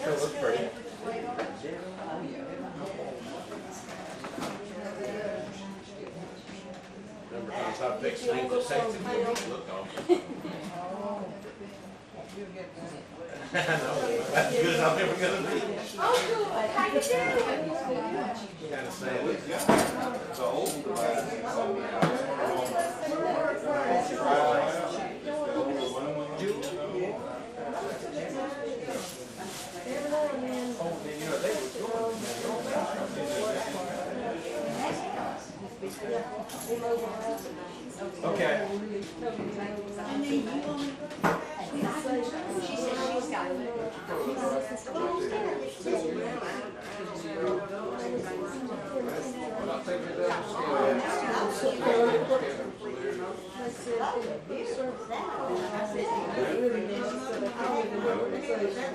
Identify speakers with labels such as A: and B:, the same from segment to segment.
A: Sure looks pretty. Remember times I fixed things that safety looked awesome. I know, that's as good as I'm ever gonna be.
B: Oh, good. How you doing?
A: Kind of sad.
C: It's an old
A: Okay.
B: She said she's got it.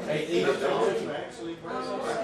A: Hey, eat it, don't you?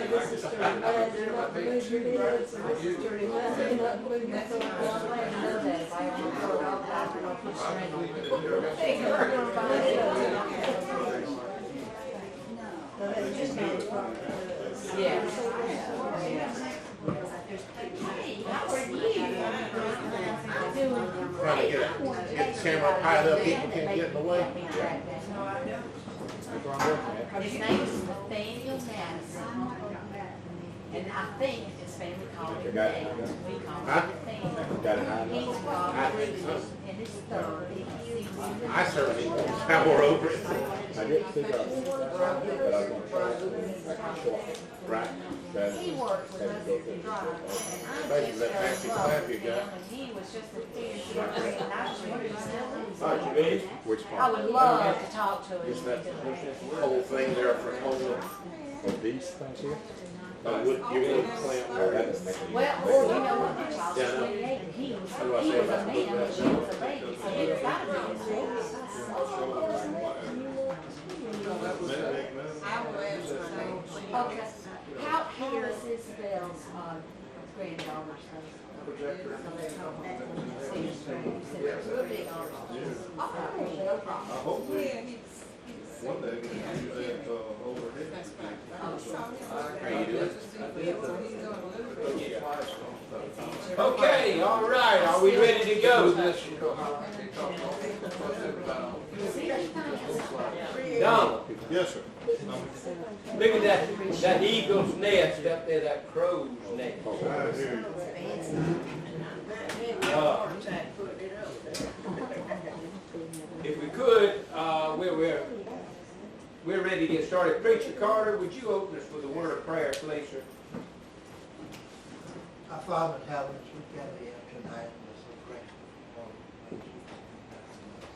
A: Trying to get the camera high up, people can't get in the way. That's what I'm working at.
B: His name is Nathaniel Madison. And I think his family called him Nate. We call him Nathaniel. He's probably in his 30s.
A: I certainly power over it.
D: I get two dollars, but I want to try it.
A: Right.
B: He worked with us as a driver.
A: Thank you, that taxi clap you got.
B: And he was just a theater, and I just wondered if he still lives.
A: All right, you ready? Which
B: I
A: part?
B: would love to talk to him.
A: Is that whole thing there for holding?
D: Or these things here?
A: You would clamp
D: Oh,
A: there.
D: that doesn't make any
B: Well,
D: difference.
B: you know what, the child
A: Yeah, I
B: was
A: know.
B: 28, and he was
A: What do I say
B: a
A: about
B: man,
A: putting
B: and
A: that
B: she was a lady, so it's gotta be his voice. Okay, how is Isabel's granddaughter's name?
C: I hope one day we can do that overhead.
A: How you doing? Okay, all right, are we ready to go? Donald,
C: Yes, sir.
A: look at that eagle's nest up there, that crow's nest.
C: I hear you.
A: If we could, we're ready to get started. Preacher Carter, would you open us with a word of prayer, please, sir?
E: Our Father in heaven, as we gather here tonight, we're so grateful for all the things you've done us.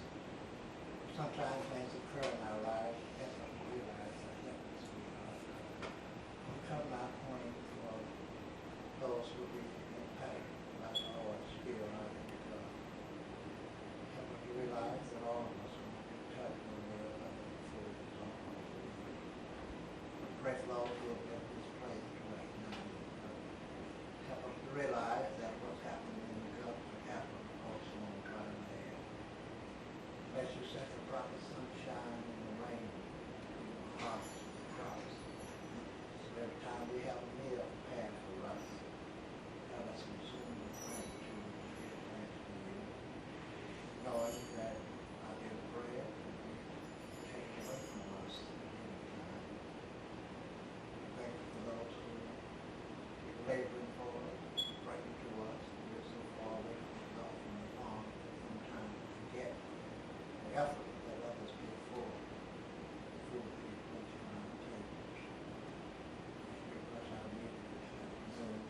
E: Sometimes things occur in our lives, help us to realize that helpless we are. We come not pointing for those who will be impacted by the Lord's skill and our God. Help us to realize that all of us will be touched when we are under the foot of His own. Pray for those who have been displaced right now. Help us to realize that what's happening in the Gulf will happen also on dry land. Bless you, set the proper sunshine and the rain in the hearts of the crops. So every time we have a meal prepared for us, let us consume the gratitude and give thanks to you. Knowing that our dear bread will be taken away from us at any time. Thank you for those who are laboring for us, praying to us. We are so far away from God from the farm that sometimes we forget the effort that others give for the food that you place on our tables. We bless our meeting this afternoon.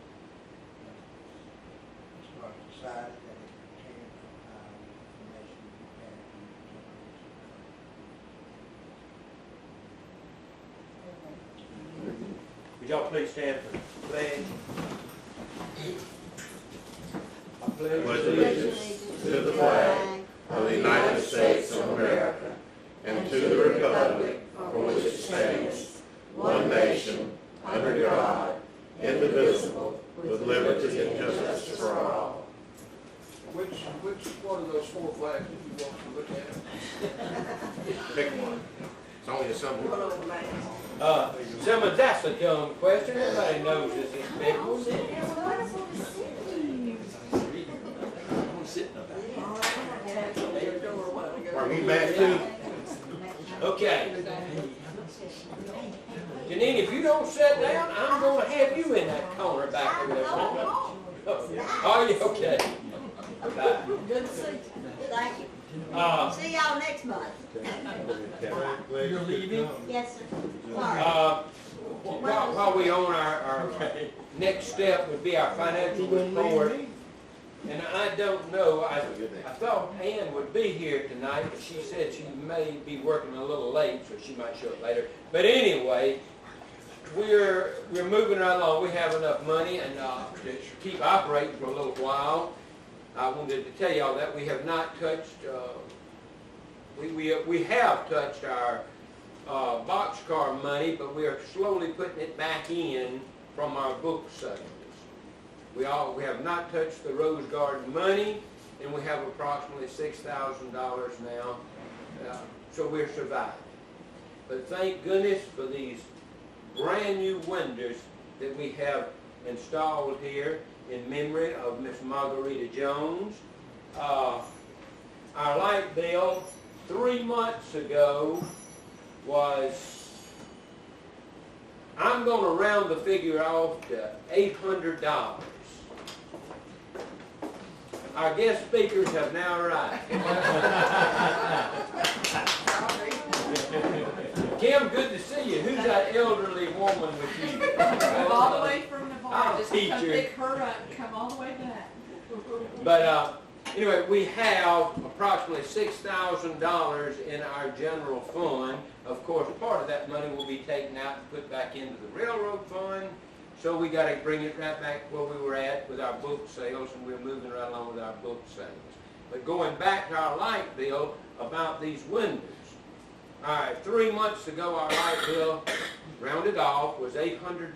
E: Start society that it contains information we have from the generation.
A: Would y'all please stand for the pledge? I pledge
D: Allegiance to the flag of the United States of America and to the republic for which it stands, one nation, under God, indivisible, with liberty and justice for all.
C: Which one of those four flags did you want to look at?
A: Pick one.
D: Only some people.
A: Simmons, that's a dumb question. Everybody knows this is big.
D: Are we back to?
A: Okay. Janine, if you don't sit down, I'm going to have you in that corner back over there. Are you okay? Bye.
F: Good to see you. Thank you. See y'all next month.
C: You're leaving?
F: Yes, sir. Sorry.
A: While we on our next step would be our financial report. And I don't know, I thought Ann would be here tonight, but she said she may be working a little late, so she might show up later. But anyway, we're moving right along. We have enough money and to keep operating for a little while. I wanted to tell y'all that we have not touched, we have touched our boxcar money, but we are slowly putting it back in from our book sales. We have not touched the Rose Garden money, and we have approximately $6,000 now, so we're surviving. But thank goodness for these brand new windows that we have installed here in memory of Miss Margarita Jones. Our light bill 3 months ago was, I'm going to round the figure off to $800. Our guest speakers have now arrived. Kim, good to see you. Who's that elderly woman with you?
G: Come all the way from Navarre, just
A: teacher.
G: come pick her up and come all the way back.
A: But anyway, we have approximately $6,000 in our general fund. Of course, part of that money will be taken out and put back into the railroad fund. So we got to bring it right back where we were at with our book sales, and we're moving right along with our book sales. But going back to our light bill about these windows. All right, 3 months ago our light bill, rounded off, was $800.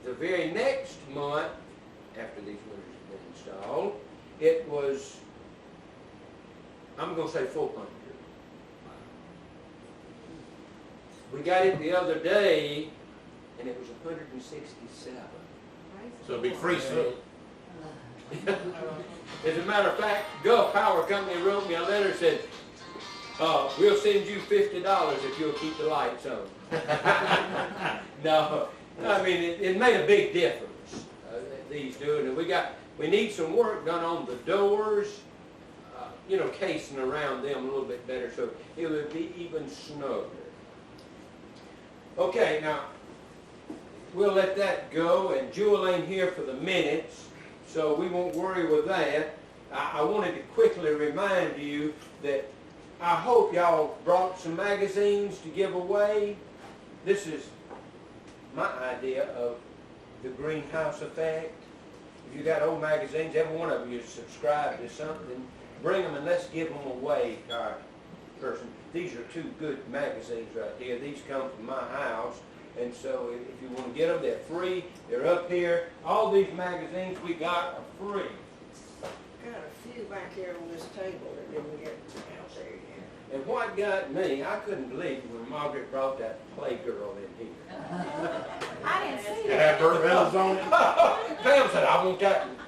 A: The very next month, after these windows had been installed, it was, I'm going to say $400. We got it the other day, and it was $167.
D: So it'll be free soon.
A: As a matter of fact, Gulf Power Company wrote me a letter and said, we'll send you $50 if you'll keep the lights on. No, I mean, it made a big difference, these doing it. We need some work done on the doors, casing around them a little bit better so it would be even snugger. Okay, now, we'll let that go, and Jewel ain't here for the minutes, so we won't worry with that. I wanted to quickly remind you that I hope y'all brought some magazines to give away. This is my idea of the greenhouse effect. If you got old magazines, every one of you is subscribed to something, bring them and let's give them away to our person. These are 2 good magazines right here. These come from my house. And so if you want to get them, they're free. They're up here. All these magazines we got are free.
H: Got a few back here on this table that didn't get out there yet.
A: And what got me, I couldn't believe when Margaret brought that Playgirl in here.
B: I didn't see
D: It
B: it.
D: had Burt's on it.
A: Pam said, I want that one.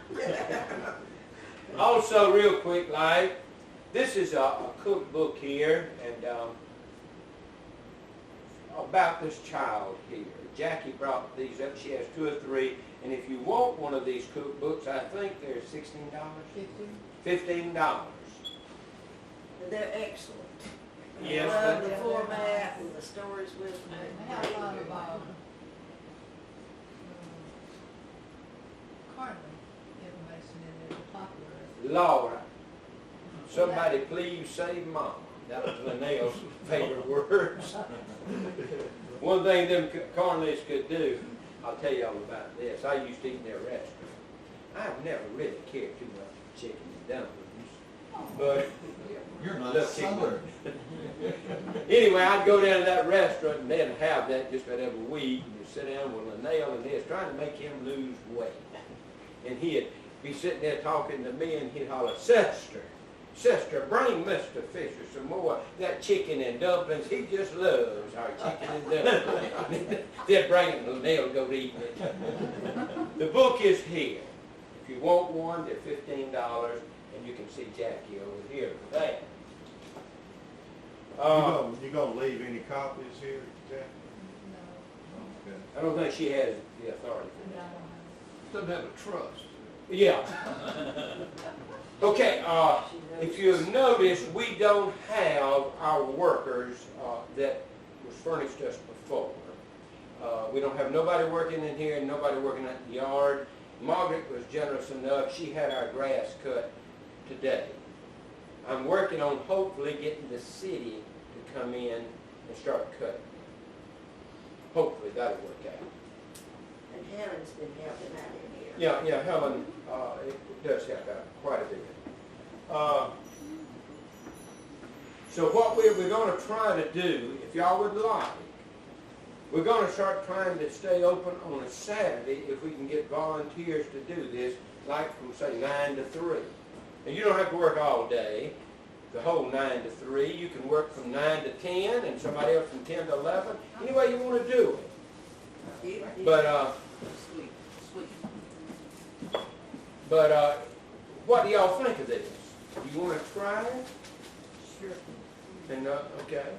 A: Also, real quick, this is a cookbook here, and about this child here. Jackie brought these up. She has 2 or 3. And if you want one of these cookbooks, I think they're $16? $15.
H: They're excellent.
A: Yes.
H: I love the format and the stories with
G: They have a lot of cardinal information in there, popular.
A: Laura, somebody please save Mama. That was Linnell's favorite words. One thing them Carnleys could do, I'll tell y'all about this. I used to eat in their restaurant. I've never really cared too much for chicken and dumplings, but
C: You're not
A: look,
C: Southern.
A: anyway, I'd go down to that restaurant and they'd have that just about every week. And you'd sit down with Linnell and they was trying to make him lose weight. And he'd be sitting there talking to me and he'd holler, "Sister, Sister, bring Mr. Fisher some more that chicken and dumplings. He just loves our chicken and dumplings. Then bring it and they'll go to eat it. The book is here. If you want one, they're $15, and you can see Jackie over here for that.
C: You gonna leave any copies here, Jack?
G: No,
C: Okay.
A: I don't think she has the authority for
G: no,
A: that.
C: Doesn't have a trust.
A: Yeah. Okay, if you've noticed, we don't have our workers that was furnished us before. We don't have nobody working in here and nobody working at the yard. Margaret was generous enough. She had our grass cut today. I'm working on hopefully getting the city to come in and start cutting. Hopefully that'll work out.
H: And Helen's been helping out in here.
A: Yeah, Helen, it does help out quite a bit. So what we're going to try to do, if y'all would like, we're going to start trying to stay open on a Saturday if we can get volunteers to do this, like from say 9 to 3. And you don't have to work all day, the whole 9 to 3. You can work from 9 to 10 and somebody else from 10 to 11. Any way you want to do it. But what do y'all think of this? You want to try it?
H: Sure.
A: And okay.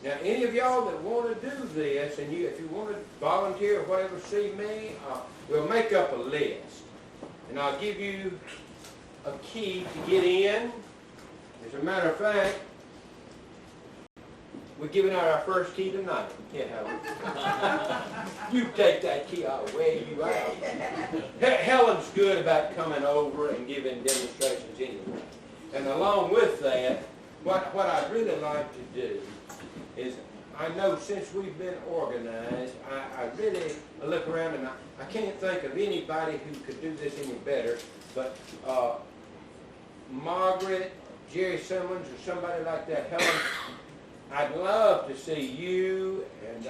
A: Now, any of y'all that want to do this, and if you want to volunteer or whatever, see me, we'll make up a list. And I'll give you a key to get in. As a matter of fact, we're giving out our first key tonight. Yeah, Helen. You take that key, I'll wear you out. Helen's good about coming over and giving demonstrations anyway. And along with that, what I'd really like to do is, I know since we've been organized, I really look around and I can't think of anybody who could do this any better, but Margaret, Jerry Simmons, or somebody like that. Helen, I'd love to see you and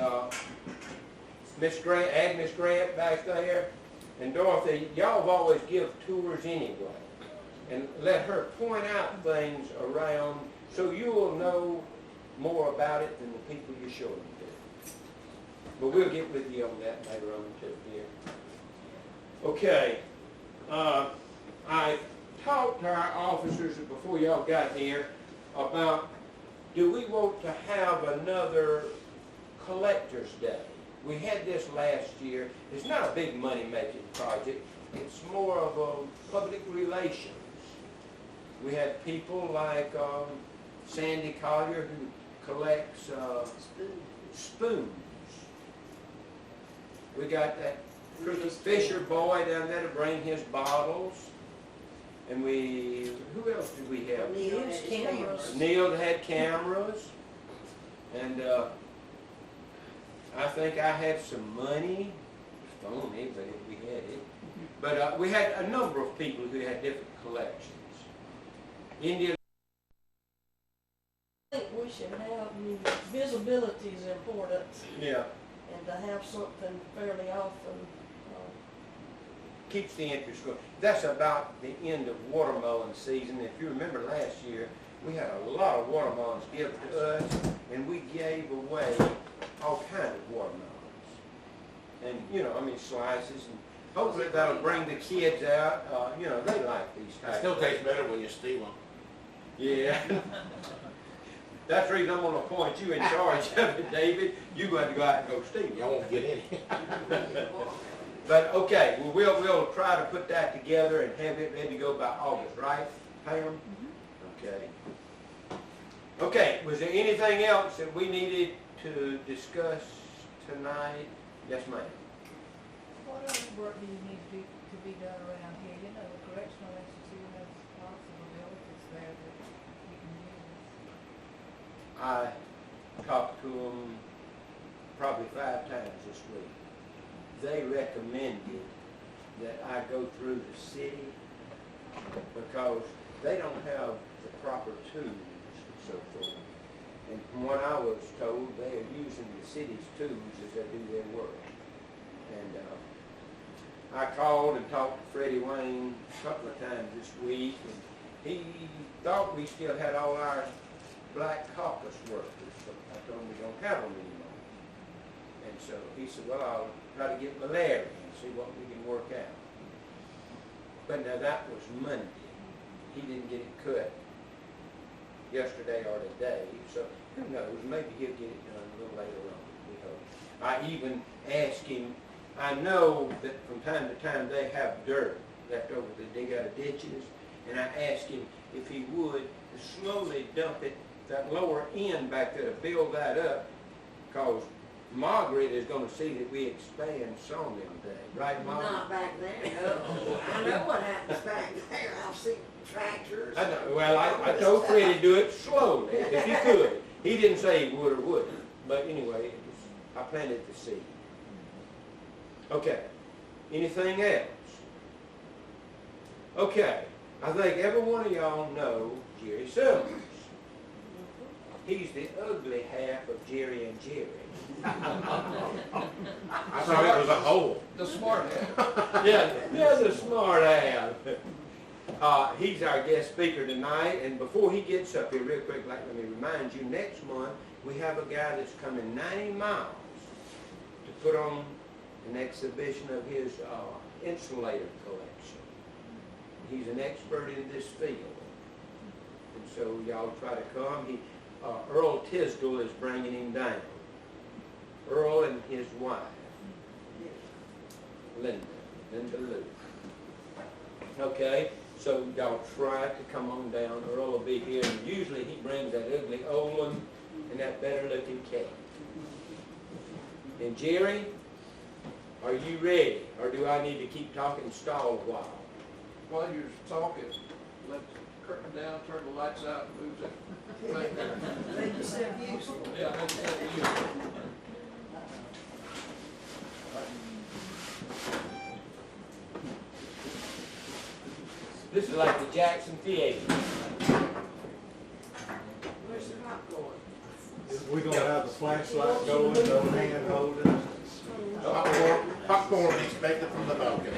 A: Miss Grant, Agnes Grant back there, and Dorothy. Y'all have always give tours anyway, and let her point out things around so you'll know more about it than the people you're showing to. But we'll get with you on that later on too, dear. Okay. I talked to our officers before y'all got here about, do we want to have another collector's day? We had this last year. It's not a big money-making project. It's more of a public relations. We had people like Sandy Collier, who collects spoons. We got that Fisher boy down there to bring his bottles. And who else did we have?
H: Neil had cameras.
A: Neil had cameras. And I think I had some money. It's phony, but we had it. But we had a number of people who had different collections. Indian.
H: I think we should have, visibility is important,
A: Yeah.
H: and to have something fairly often.
A: Keeps the interest going. That's about the end of watermelon season. If you remember last year, we had a lot of watermelons given to us, and we gave away all kinds of watermelons. And, slices, and hopefully that'll bring the kids out. They like these
D: It
A: types.
D: still tastes better when you steal them.
A: Yeah. That's the reason I'm going to appoint you in charge of it, David. You're going to go out and go steal.
D: Y'all won't get any.
A: But okay, well, we'll try to put that together and have it ready to go by August, right, Pam? Mm-hmm. Okay. Okay, was there anything else that we needed to discuss tonight? Yes, ma'am.
G: What other work do you need to be done around here? The correctional institute has lots of abilities there that you can use.
A: I talked to them probably 5 times this week. They recommended that I go through the city because they don't have the proper tools and so forth. And from what I was told, they are using the city's tools as they do their work. And I called and talked to Freddie Wayne a couple of times this week, and he thought we still had all our black caucus workers, so I told him we don't have them anymore. And so he said, well, I'll try to get Larry and see what we can work out. But now that was Monday. He didn't get it cut yesterday or today, so who knows, maybe he'll get it done a little later on, we hope. I even asked him, I know that from time to time they have dirt left over, they dig out of ditches, and I asked him if he would slowly dump it, that lower end back there, to build that up, because Margaret is going to see that we expand Sawmill Day, right, Margaret?
H: Not back there, no. I know what happens back there. I'll see tractors.
A: I know. Well, I told Freddie to do it slowly, if he could. He didn't say he would or wouldn't, but anyway, I planted the seed. Okay, anything else? Okay, I think every one of y'all know Jerry Simmons. He's the ugly half of Jerry and Jerry.
D: I thought it was a hole.
C: The smart half.
A: Yeah, the smart half. He's our guest speaker tonight, and before he gets up here real quick, let me remind you, next month we have a guy that's coming 90 miles to put on an exhibition of his insulator collection. He's an expert in this field, and so y'all try to come. Earl Tisdale is bringing him down. Earl and his wife, Linda Lou. Okay, so y'all try to come on down. Earl will be here, and usually he brings that ugly old one and that better looking cat. And Jerry, are you ready, or do I need to keep talking stall a while?
C: While you're talking, let the curtain down, turn the lights out, and move it.
H: Make yourself useful.
C: Yeah, that's it.
A: This is like the Jackson Theater.
H: Where's the popcorn?
I: We're gonna have the flashlight going, the hand holding.
D: Popcorn expected from the balcony.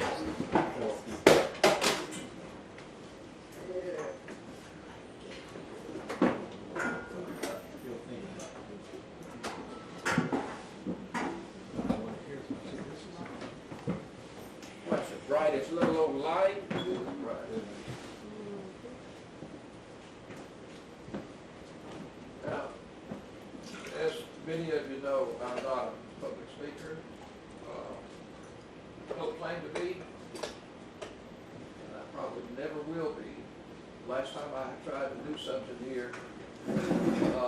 A: What's the brightest little old light?
C: Now, as many of you know, I'm not a public speaker. Don't claim to be, and I probably never will be. Last time I tried to do something here, and I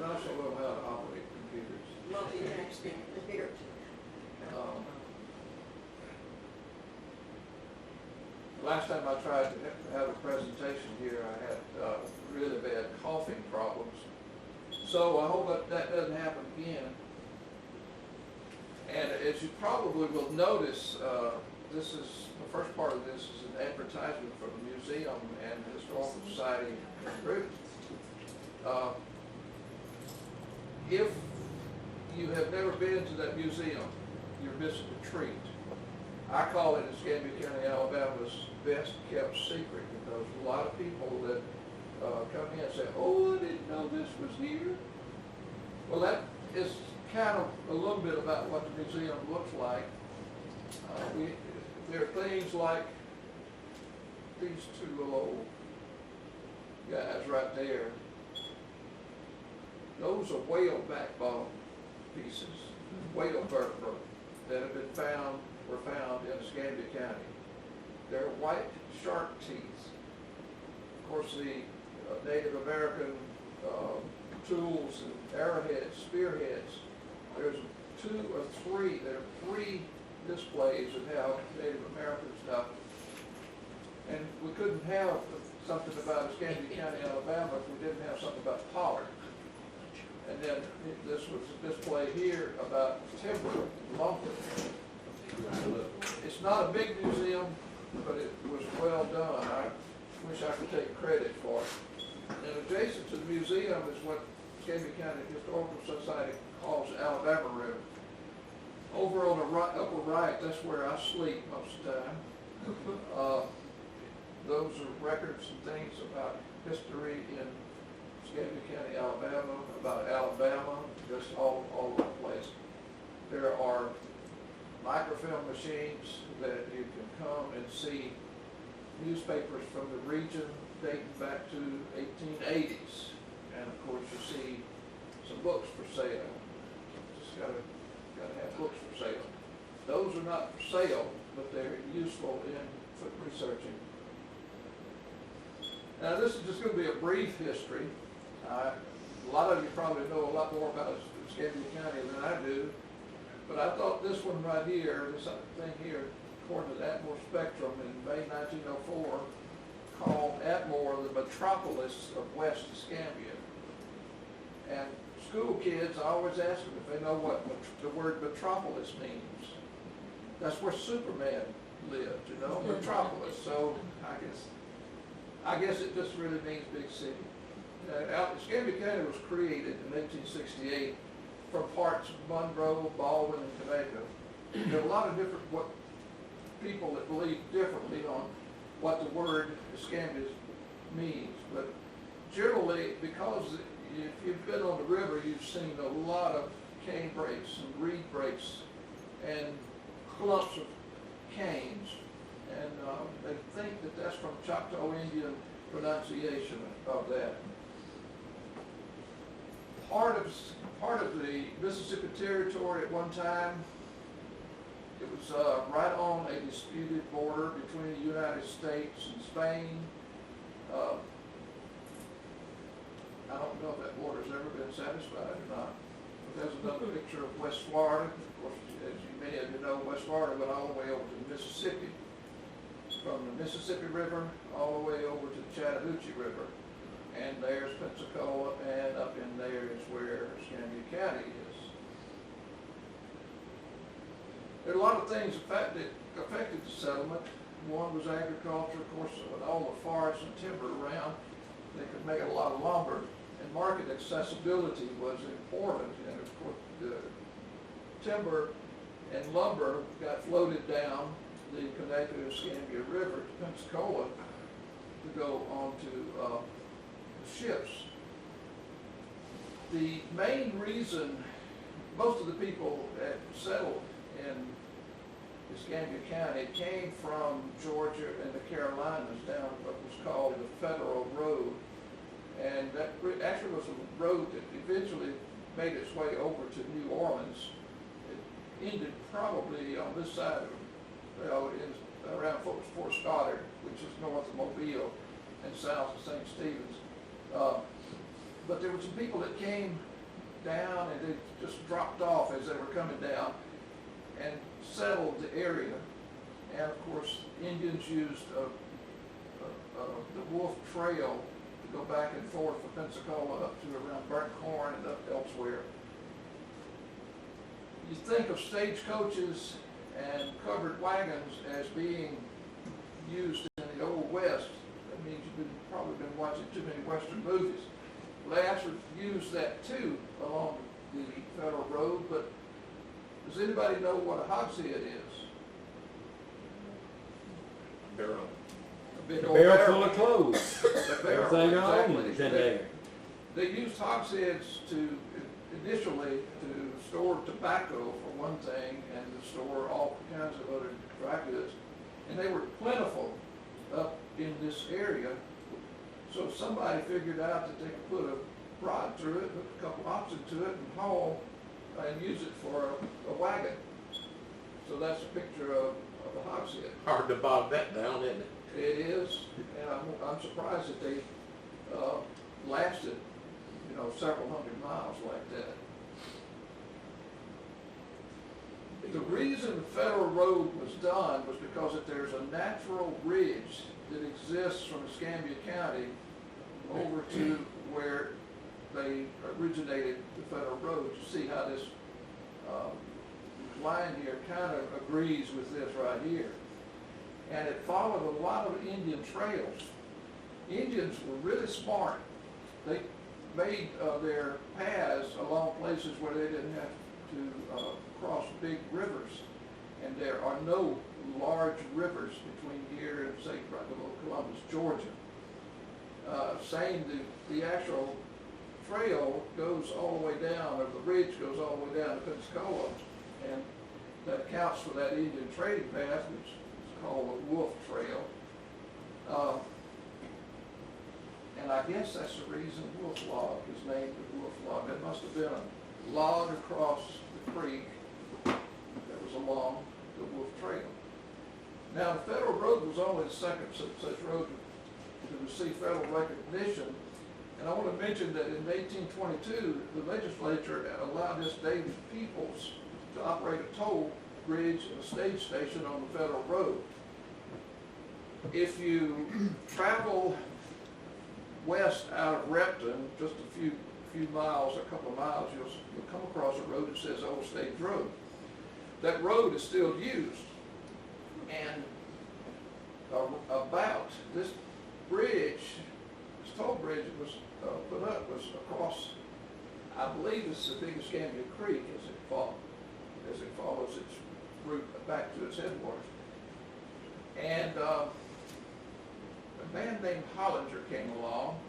C: also know how to operate computers.
H: Multitasking here.
C: Last time I tried to have a presentation here, I had really bad coughing problems. So I hope that doesn't happen again. And as you probably will notice, this is the first part of this is an advertisement for the museum and the Historical Society group. If you have never been to that museum, you're missing a treat. I call it Escambia County, Alabama's best kept secret, because a lot of people that come in and say, oh, I didn't know this was here. Well, that is kind of a little bit about what the museum looks like. There are things like these two little old guys right there. Those are whale backbone pieces, whale vertebrae that have been found, were found in Escambia County. They're white shark teeth. Of course, the Native American tools and arrowheads, spearheads, there's there are three displays that have Native American stuff. And we couldn't have something about Escambia County, Alabama, if we didn't have something about Pollard. And then this was a display here about timber, lumber. It's not a big museum, but it was well done. I wish I could take credit for it. And adjacent to the museum is what Escambia County Historical Society calls Alabama Room. Over on the right, upper right, that's where I sleep most of the time. Those are records and things about history in Escambia County, Alabama, about Alabama, just all over the place. There are microfilm machines that you can come and see newspapers from the region dating back to 1880s. And of course you see some books for sale. Just gotta have books for sale. Those are not for sale, but they're useful in foot researching. Now this is just going to be a brief history. A lot of you probably know a lot more about Escambia County than I do, but I thought this one right here, this thing here, according to the Atmore Spectrum in May 1904, called Atmore the metropolis of West Escambia. And school kids, I always ask them if they know what the word metropolis means. That's where Superman lived, you know, metropolis. So I guess it just really means big city. Escambia County was created in 1868 from parts of Monroe, Baldwin, and Connecticut. There are a lot of different people that believe differently on what the word Escambia means, but generally, because if you've been on the river, you've seen a lot of cane brakes and reed brakes and clumps of canes, and they think that that's from Choctaw Indian pronunciation of that. Part of the Mississippi Territory at one time, it was right on a disputed border between the United States and Spain. I don't know if that border's ever been satisfied or not. But there's another picture of West Florida. Of course, as many of you know, West Florida went all the way over to the Mississippi. From the Mississippi River all the way over to the Chattahoochee River. And there's Pensacola, and up in there is where Escambia County is. There are a lot of things that affected the settlement. One was agriculture, of course, with all the forests and timber around. They could make a lot of lumber, and market accessibility was important. And of course, the timber and lumber got floated down the Connecticut-Escambia River to Pensacola to go on to ships. The main reason most of the people that settled in Escambia County came from Georgia and the Carolinas down what was called the Federal Road. And that actually was a road that eventually made its way over to New Orleans. It ended probably on this side of, around Fort Stoddard, which is north of Mobile and south of St. Stephen's. But there were some people that came down and they just dropped off as they were coming down and settled the area. And of course, Indians used the Wolf Trail to go back and forth from Pensacola up to around Burnt Corn and up elsewhere. You think of stagecoaches and covered wagons as being used in the Old West. That means you've probably been watching too many Western movies. Well, they actually used that too along the Federal Road, but does anybody know what a hogshead is?
D: Barrel.
C: A big
I: A
C: old
I: barrel full of clothes.
C: A barrel,
I: Everything I own
C: exactly.
I: is in there.
C: They used hogsheads initially to store tobacco for one thing, and to store all kinds of other dry goods. And they were plentiful up in this area. So somebody figured out that they could put a rod through it, hook a couple oxen to it, and haul and use it for a wagon. So that's a picture of a hogshead.
D: Hard to bog that down, isn't it?
C: It is, and I'm surprised that they lasted, several hundred miles like that. The reason the Federal Road was done was because that there's a natural ridge that exists from Escambia County over to where they originated the Federal Road. You see how this line here kind of agrees with this right here. And it followed a lot of Indian trails. Indians were really smart. They made their paths along places where they didn't have to cross big rivers, and there are no large rivers between here and, say, right below Columbus, Georgia. The actual trail goes all the way down, or the ridge goes all the way down to Pensacola, and that accounts for that Indian trading path, which is called the Wolf Trail. And I guess that's the reason Wolf Log is named the Wolf Log. That must have been a log across the creek that was along the Wolf Trail. Now, the federal road was only the second such road to receive federal recognition. And I want to mention that in 1822, the legislature allowed this David Peoples to operate a toll bridge and a stage station on the federal road. If you travel west out of Repton, just a few miles, a couple of miles, you'll come across a road that says Old Stage Road. That road is still used. And about this bridge, this toll bridge that was put up was across, I believe it's the big Escambia Creek as it follows its route back to its headwaters. And a man named Hollinger came along,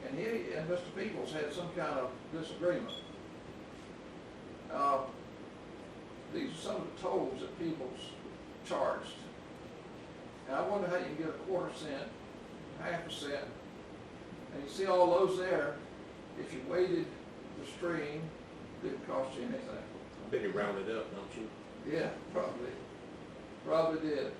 C: and he and Mr. Peoples had some kind of disagreement. These are some of the tolls that Peoples charged. And I wonder how you can get a quarter cent, half a cent, and you see all those there. If you waded the stream, it didn't cost you anything.
D: I bet you rounded up, don't you?
C: Yeah, probably did.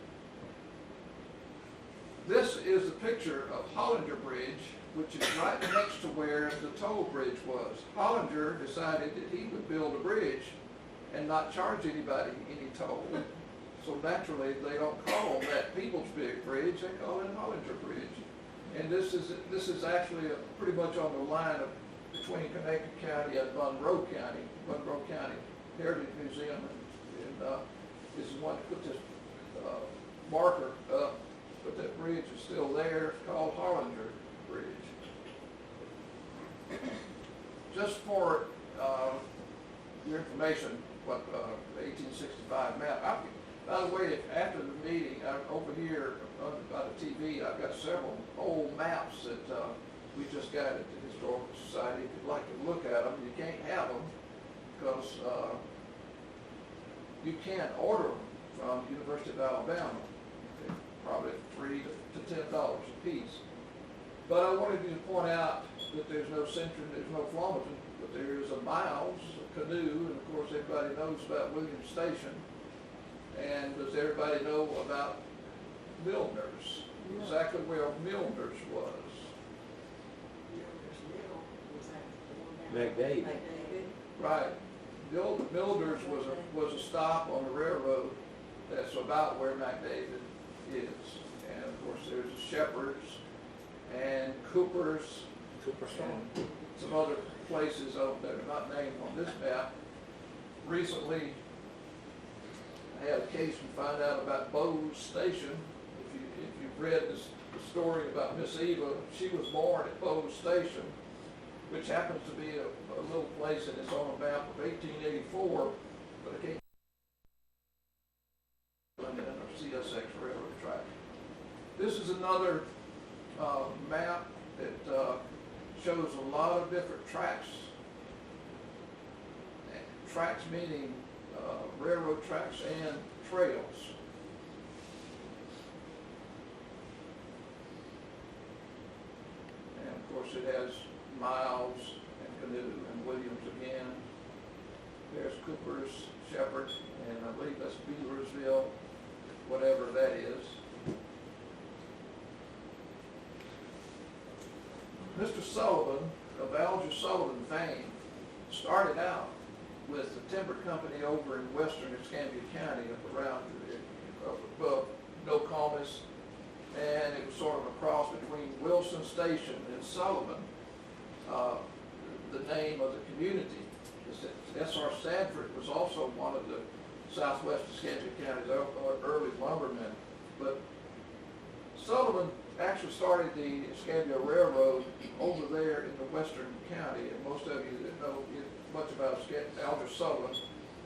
C: This is a picture of Hollinger Bridge, which is right next to where the toll bridge was. Hollinger decided that he would build a bridge and not charge anybody any toll. So naturally, they don't call that Peoples Bridge, they call it Hollinger Bridge. And this is actually pretty much on the line of between Connecticut County and Monroe County Heritage Museum, and this is one that put this marker up, but that bridge is still there. It's called Hollinger Bridge. Just for your information, what the 1865 map. By the way, after the meeting, over here by the TV, I've got several old maps that we just got at the Historical Society. If you'd like to look at them, you can't have them because you can't order them from the University of Alabama. They're probably $3 to $10 a piece. But I wanted you to point out that there's no Centron, there's no Flomaton, but there is a Miles, a canoe, and of course everybody knows about Williams Station. And does everybody know about Milner's? Yeah. Exactly where Milner's was.
D: McDavid.
C: Right. Milner's was a stop on the railroad that's about where McDavid is. And of course there's Shepherd's and Cooper's and some other places that are not named on this map. Recently, I had occasion to find out about Bowes Station. If you've read the story about Miss Eva, she was born at Bowes Station, which happens to be a little place and it's on a map of 1884, but I can't find it in our CSX railroad track. This is another map that shows a lot of different tracks. Tracks meaning railroad tracks and trails. And of course it has Miles and Canoe and Williams again. There's Cooper's, Shepherd, and I believe that's Bealersville, whatever that is. Mr. Sullivan of Alger-Sullivan fame started out with the timber company over in western Escambia County up around up above Nokomis, and it was sort of a cross between Wilson Station and Sullivan, the name of the community. S.R. Sanford was also one of the southwest Escambia County's early lumbermen, but Sullivan actually started the Escambia Railroad over there in the western county, and most of you that know much about Alger-Sullivan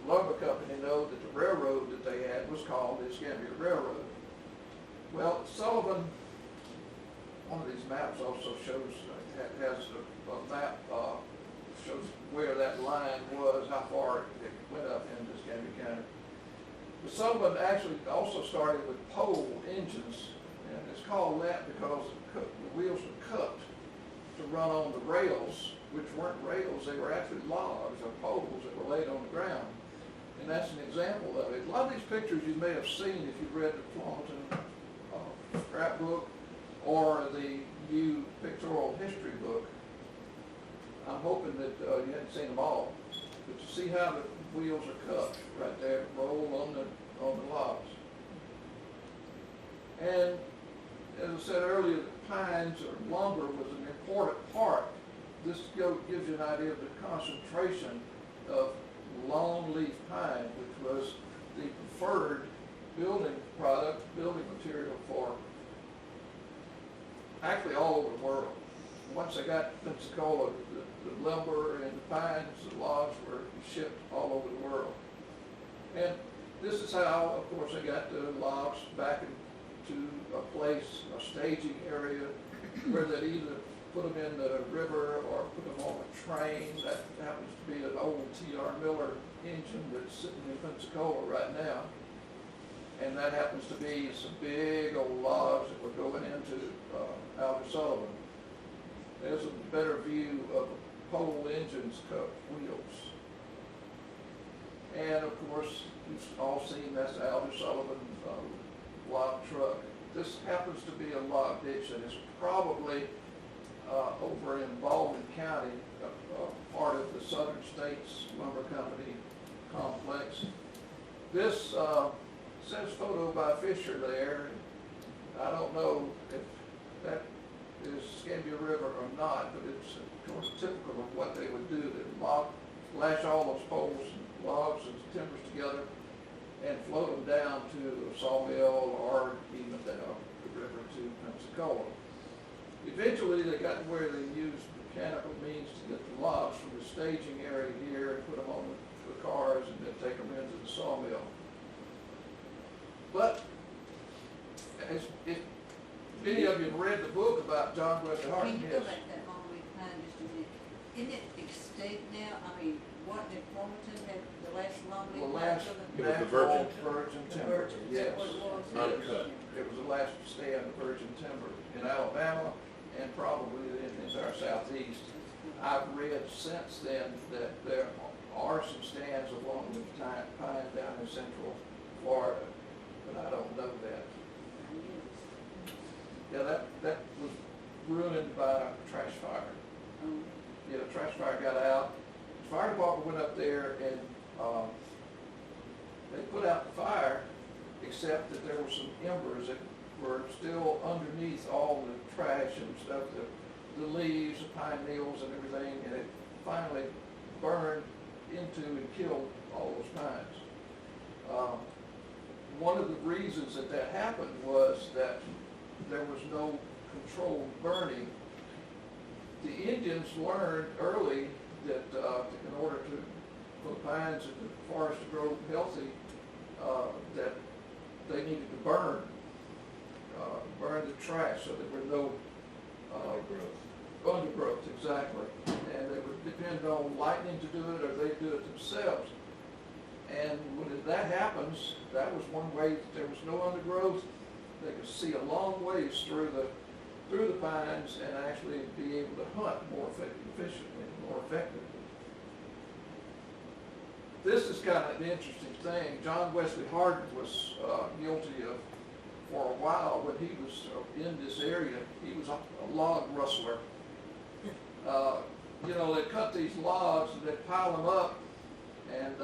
C: lumber company know that the railroad that they had was called the Escambia Railroad. Well, Sullivan, one of these maps also shows, has a map, shows where that line was, how far it went up into Escambia County. But Sullivan actually also started with pole engines, and it's called that because the wheels were cut to run on the rails, which weren't rails, they were actually logs or poles that were laid on the ground. And that's an example of it. A lot of these pictures you may have seen if you've read the Flaunton scrapbook or the new pictorial history book. I'm hoping that you hadn't seen them all, but to see how the wheels are cut right there, roll on the logs. And as I said earlier, the pines or lumber was an important part. This gives you an idea of the concentration of longleaf pine, which was the preferred building material for actually all over the world. Once they got Pensacola, the lumber and the pines, the logs were shipped all over the world. And this is how, of course, they got the logs back into a place, a staging area, where they'd either put them in the river or put them on a train. That happens to be an old T.R. Miller engine that's sitting in Pensacola right now. And that happens to be some big old logs that were going into Alger-Sullivan. There's a better view of pole engines cut wheels. And of course, you've all seen that's Alger-Sullivan log truck. This happens to be a log ditch that is probably over in Baldwin County, part of the Southern States Lumber Company complex. This says photo by Fisher there. I don't know if that is Escambia River or not, but it's of course typical of what they would do. They'd lash all those poles and logs and timbers together and float them down to a sawmill or even down the river to Pensacola. Eventually they got to where they used mechanical means to get the logs from the staging area here and put them on the cars and then take them into the sawmill. But if many of you have read the book about John Wesley Hardin,
F: Can you go back that long way behind just a minute? Isn't it extinct now? I mean, what did Farmington have the last long
C: the
F: lead
C: last
F: time?
D: It was the
C: virgin timber. Yes.
F: Is that what it was?
D: Uncut.
C: It was the last stand of virgin timber in Alabama and probably in the entire southeast. I've read since then that there are some stands of longleaf pine down in central Florida, but I don't know that. Yeah, that was ruined by a trash fire. Yeah, the trash fire got out. The fire department went up there and they put out the fire, except that there were some embers that were still underneath all the trash and stuff, the leaves, the pine needles and everything, and it finally burned into and killed all those pines. One of the reasons that happened was that there was no controlled burning. The Indians learned early that in order for the pines and the forest to grow healthy, that they needed to burn the trash so there were no undergrowth, exactly. And they would depend on lightning to do it, or they'd do it themselves. And when that happens, that was one way that there was no undergrowth. They could see a long ways through the pines and actually be able to hunt more efficiently, more effectively. This is kind of an interesting thing. John Wesley Hardin was guilty of, for a while when he was in this area, he was a log rustler. You know, they'd cut these logs and they'd pile them up, and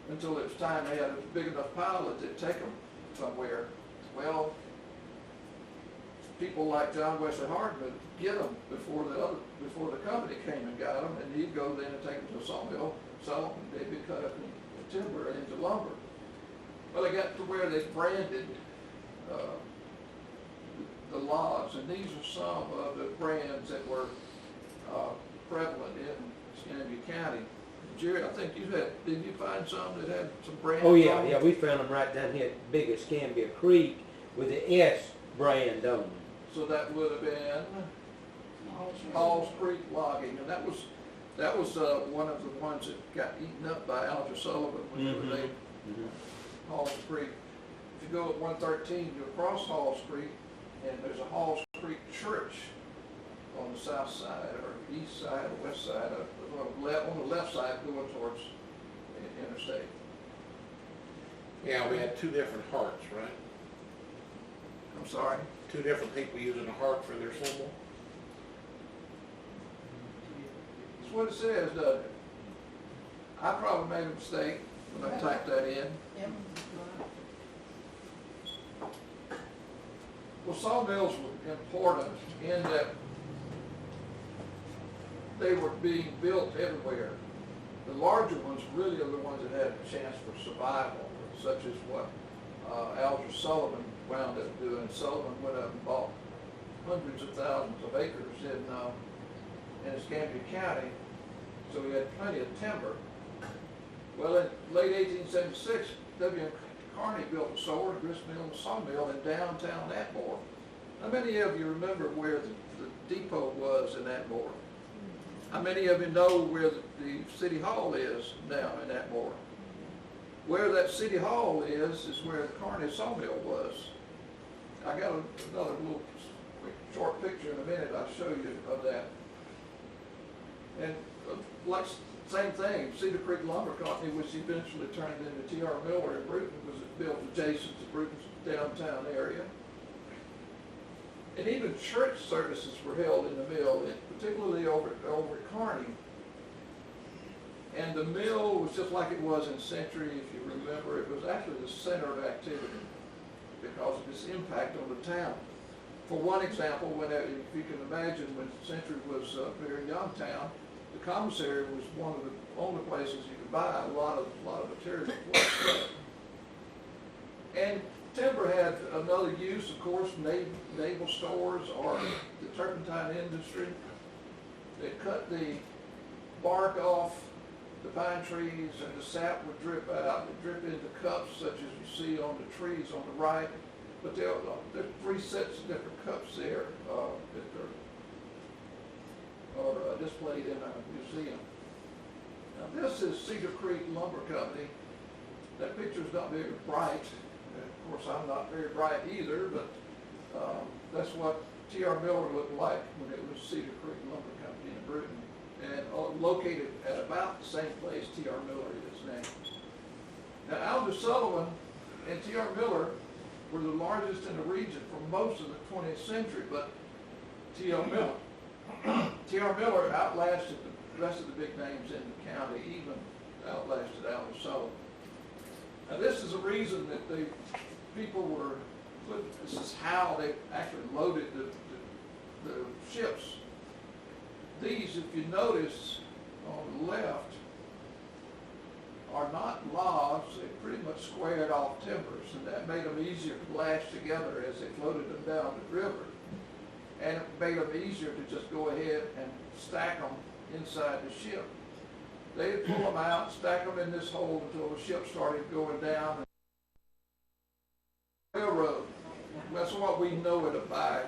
C: until it was time they had a big enough pile that they'd take them somewhere. Well, people like John Wesley Hardin would get them before the company came and got them, and he'd go then and take them to a sawmill, sell them, and they'd be cut up into timber and into lumber. Well, they got to where they branded the logs, and these are some of the brands that were prevalent in Escambia County. Jerry, I think did you find some that had some brands
A: Oh, yeah,
C: on them?
A: yeah, we found them right down here at Big Escambia Creek with the S brand on them.
C: So that would have been Halls Creek Logging, and that was one of the ones that got eaten up by Alger-Sullivan when they were there. Halls Creek. If you go at 113, you cross Halls Creek, and there's a Halls Creek Church on the south side, or east side, or west side, on the left side going towards the interstate.
D: Yeah, we had two different hearts, right?
C: I'm sorry?
D: Two different people using a heart for their symbol.
C: That's what it says, doesn't it? I probably made a mistake when I typed that in. Well, sawmills were important in that they were being built everywhere. The larger ones really are the ones that had a chance for survival, such as what Alger-Sullivan wound up doing. Sullivan went up and bought hundreds of thousands of acres in Escambia County, so he had plenty of timber. Well, in late 1876, W. Carney built a sword, a grist mill, and a sawmill in downtown Atmore. How many of you remember where the depot was in Atmore? How many of you know where the city hall is now in Atmore? Where that city hall is where the Carney sawmill was. I got another little quick short picture in a minute I'll show you of that. And like same thing, Cedar Creek Lumber Company, which eventually turned into T.R. Miller in Bruton, was built adjacent to Bruton's downtown area. And even church services were held in the mill, particularly over at Kearney. And the mill was just like it was in Century, if you remember. It was actually the center of activity because of its impact on the town. For one example, if you can imagine, when Century was a very young town, the commissary was one of the only places you could buy a lot of material. And timber had another use, of course, naval stores or the turpentine industry. They cut the bark off the pine trees and the sap would drip out, would drip into cups such as you see on the trees on the right. But there are three sets of different cups there that are displayed in a museum. Now this is Cedar Creek Lumber Company. That picture's not very bright. Of course, I'm not very bright either, but that's what T.R. Miller looked like when it was Cedar Creek Lumber Company in Bruton, and located at about the same place T.R. Miller is now. Now, Alger-Sullivan and T.R. Miller were the largest in the region for most of the 20th century, but T.R. Miller outlasted the rest of the big names in the county, even outlasted Alger-Sullivan. Now, this is a reason that this is how they actually loaded the ships. These, if you notice on the left, are not logs. They pretty much squared off timbers, and that made them easier to lash together as they floated them down the river. And it made them easier to just go ahead and stack them inside the ship. They'd pull them out, stack them in this hole until the ship started going down. Railroad. That's what we know it by.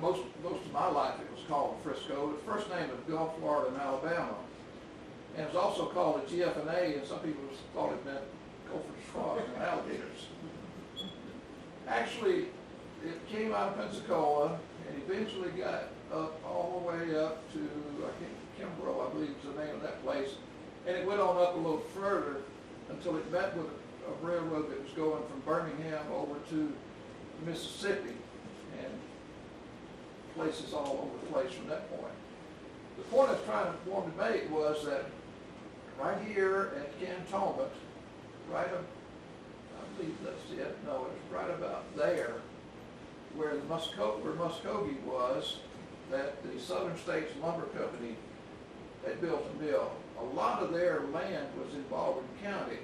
C: Most of my life it was called Frisco. The first name of Gulf, Florida, and Alabama. And it was also called a GF&A, and some people thought it meant gophers, frogs, and alligators. Actually, it came out of Pensacola and eventually got up all the way up to Kimbrough, I believe is the name of that place. And it went on up a little further until it met with a railroad that was going from Birmingham over to Mississippi and places all over the place from that point. The point I was wanting to make was that right here at Cantonment, I believe that's it, no, it's right about there, where Muskogee was, that the Southern States Lumber Company had built a mill. A lot of their land was in Baldwin County,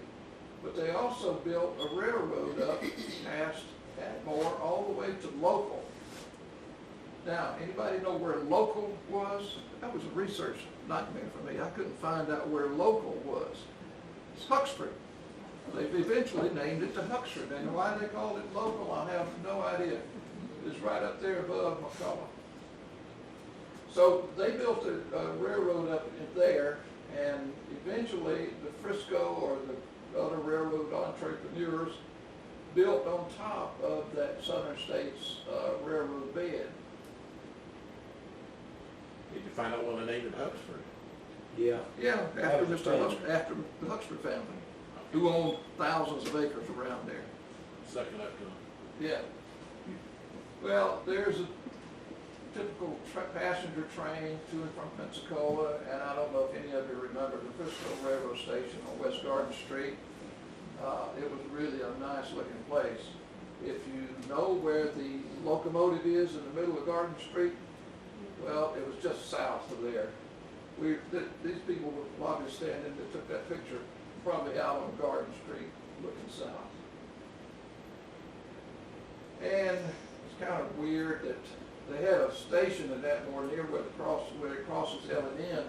C: but they also built a railroad up past Atmore all the way to Local. Now, anybody know where local was? That was a research nightmare for me. I couldn't find out where local was. It's Huxford. They've eventually named it to Huxford, and why they called it local, I have no idea. It's right up there above McCullough. So they built a railroad up in there, and eventually the Frisco or the other railroad entrepreneurs built on top of that Southern States railroad bed.
D: Did you find out when they named it Huxford?
A: Yeah.
C: Yeah, after
A: was
C: Mr. Huxford, after the Huxford family, who owned thousands of acres around there.
D: Second after.
C: Yeah. Well, there's a typical passenger train to and from Pensacola, and I don't know if any of you remember the Frisco Railroad Station on West Garden Street. It was really a nice looking place. If you know where the locomotive is in the middle of Garden Street, well, it was just south of there. These people were obviously standing that took that picture probably out on Garden Street looking south. And it's kind of weird that they had a station in that more near where it crosses L&N.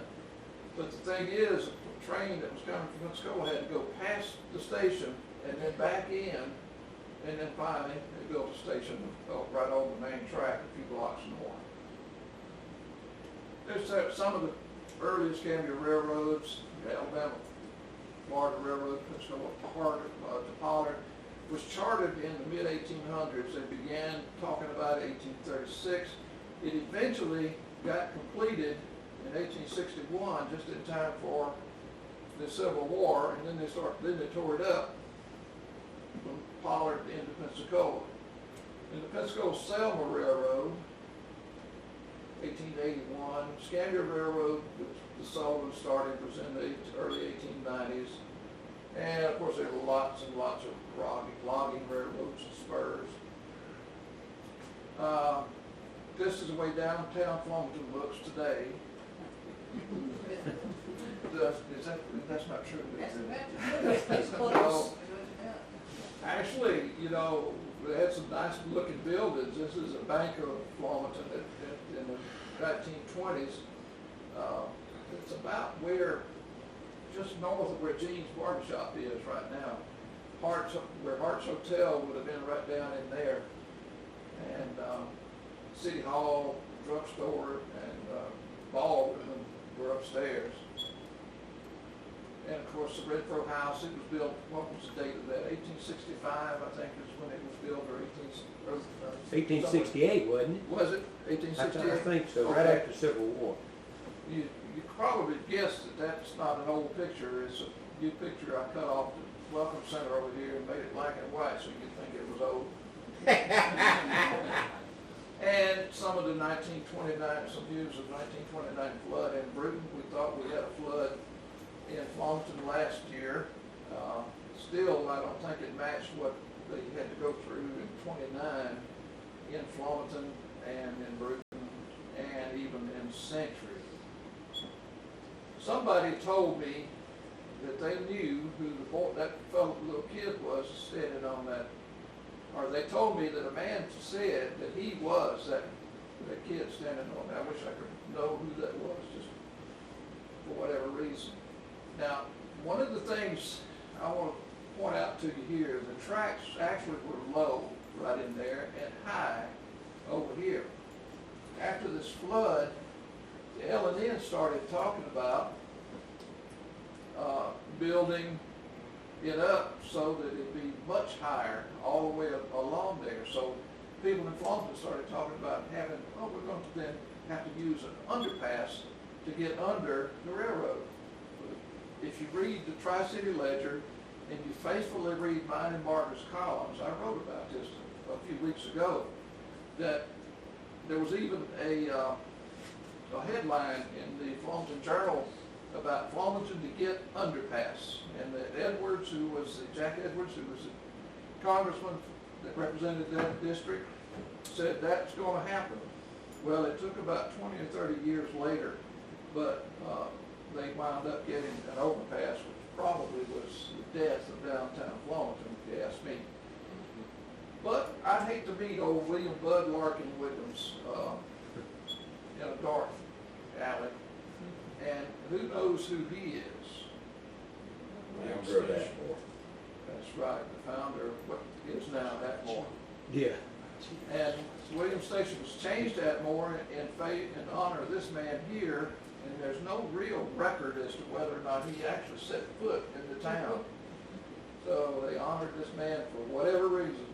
C: But the thing is, the train that was coming from Pensacola had to go past the station and then back in, and then finally they built a station right on the main track a few blocks north. There's some of the early Escambia railroads, Alabama, Florida Railroad, Pensacola to Pollard, was chartered in the mid-1800s. They began talking about 1836. It eventually got completed in 1861, just in time for the Civil War, and then they tore it up from Pollard into Pensacola. And the Pensacola-Selma Railroad, 1881, Escambia Railroad, which the Sullivan started, was in the early 1890s. And of course there were lots and lots of logging railroads and spurs. This is the way downtown Flomaton looks today. That's not true.
F: It's close.
C: No. Actually, you know, they had some nice looking buildings. This is a bank of Flomaton in the 1920s. It's about just north of where Gene's Barbershop is right now. Where Hart's Hotel would have been right down in there. And City Hall, drugstore, and ballroom were upstairs. And of course the Redfro House, it was built, what was the date of that? 1865, I think is when it was built, or
A: 1868, wasn't it?
C: Was it? 1868?
A: I think so, right
C: Okay.
A: after Civil War.
C: You probably guessed that that's not an old picture. It's a new picture I cut off the Welcome Center over here and made it black and white so you'd think it was old. And some of the 1929, some views of 1929 flood in Bruton. We thought we had a flood in Flomaton last year. Still, I don't think it matched what they had to go through in 29 in Flomaton and in Bruton and even in Century. Somebody told me that they knew who that little kid was standing on that, or they told me that a man said that he was that kid standing on that. I wish I could know who that was, just for whatever reason. Now, one of the things I want to point out to you here, the tracks actually were low right in there and high over here. After this flood, the L&N started talking about building it up so that it'd be much higher all the way along there. So people in Flomaton started talking about we're going to then have to use an underpass to get under the railroad. If you read the Tri-City Ledger and you faithfully read mine and Margaret's columns, I wrote about this a few weeks ago, that there was even a headline in the Flomaton Journal about Flomaton to get underpass. And that Jack Edwards, who was the congressman that represented that district, said that's going to happen. Well, it took about 20 or 30 years later, but they wound up getting an overpass, which probably was the death of downtown Flomaton, if you ask me. But I'd hate to meet old William Bud Larkin Williams. in a dark alley. And who knows who he is?
D: Founder of Atmore.
C: That's right, the founder of what is now Atmore.
I: Yeah.
C: And William Station was changed to Atmore in honor of this man here, and there's no real record as to whether or not he actually set foot in the town. So they honored this man for whatever reason,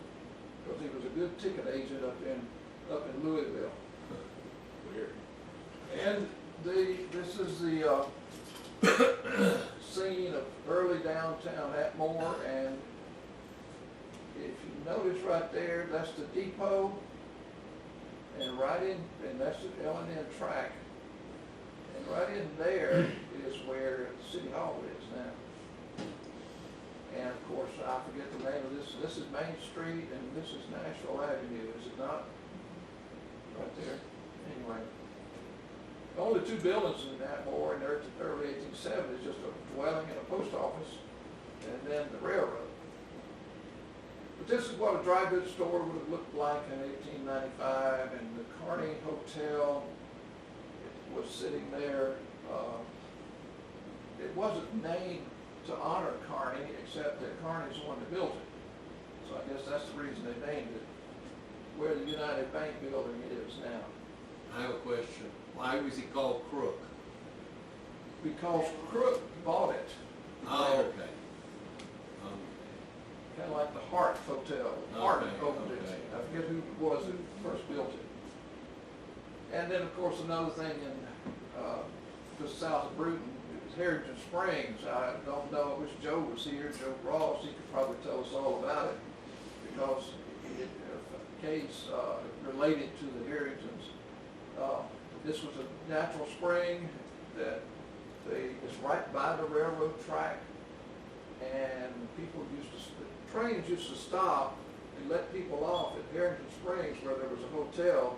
C: because he was a good ticket agent up in Louisville.
D: Weird.
C: And this is the scene of early downtown Atmore, and if you notice right there, that's the depot, and that's the L&N track, and right in there is where City Hall is now. And of course, I forget the name of this. This is Main Street, and this is Nashville Avenue, is it not? Right there. Anyway. Only two buildings in Atmore, and they're at the early 1870s, just a dwelling and a post office, and then the railroad. But this is what a dry goods store would have looked like in 1895, and the Kearney Hotel was sitting there. It wasn't named to honor Kearney, except that Kearney's the one that built it. So I guess that's the reason they named it where the United Bank building is now.
A: I have a question. Why was he called Crook?
C: Because Crook bought it.
A: Oh, okay.
C: Kind of like the Hart Hotel. Hart opened it.
A: Okay.
C: I forget who it was who first built it. And then, of course, another thing in just south of Bruton, it was Harrington Springs. I don't know, I wish Joe was here, Joe Ross. He could probably tell us all about it, because a case related to the Harringtons. This was a natural spring that it's right by the railroad track, and trains used to stop and let people off at Harrington Springs where there was a hotel,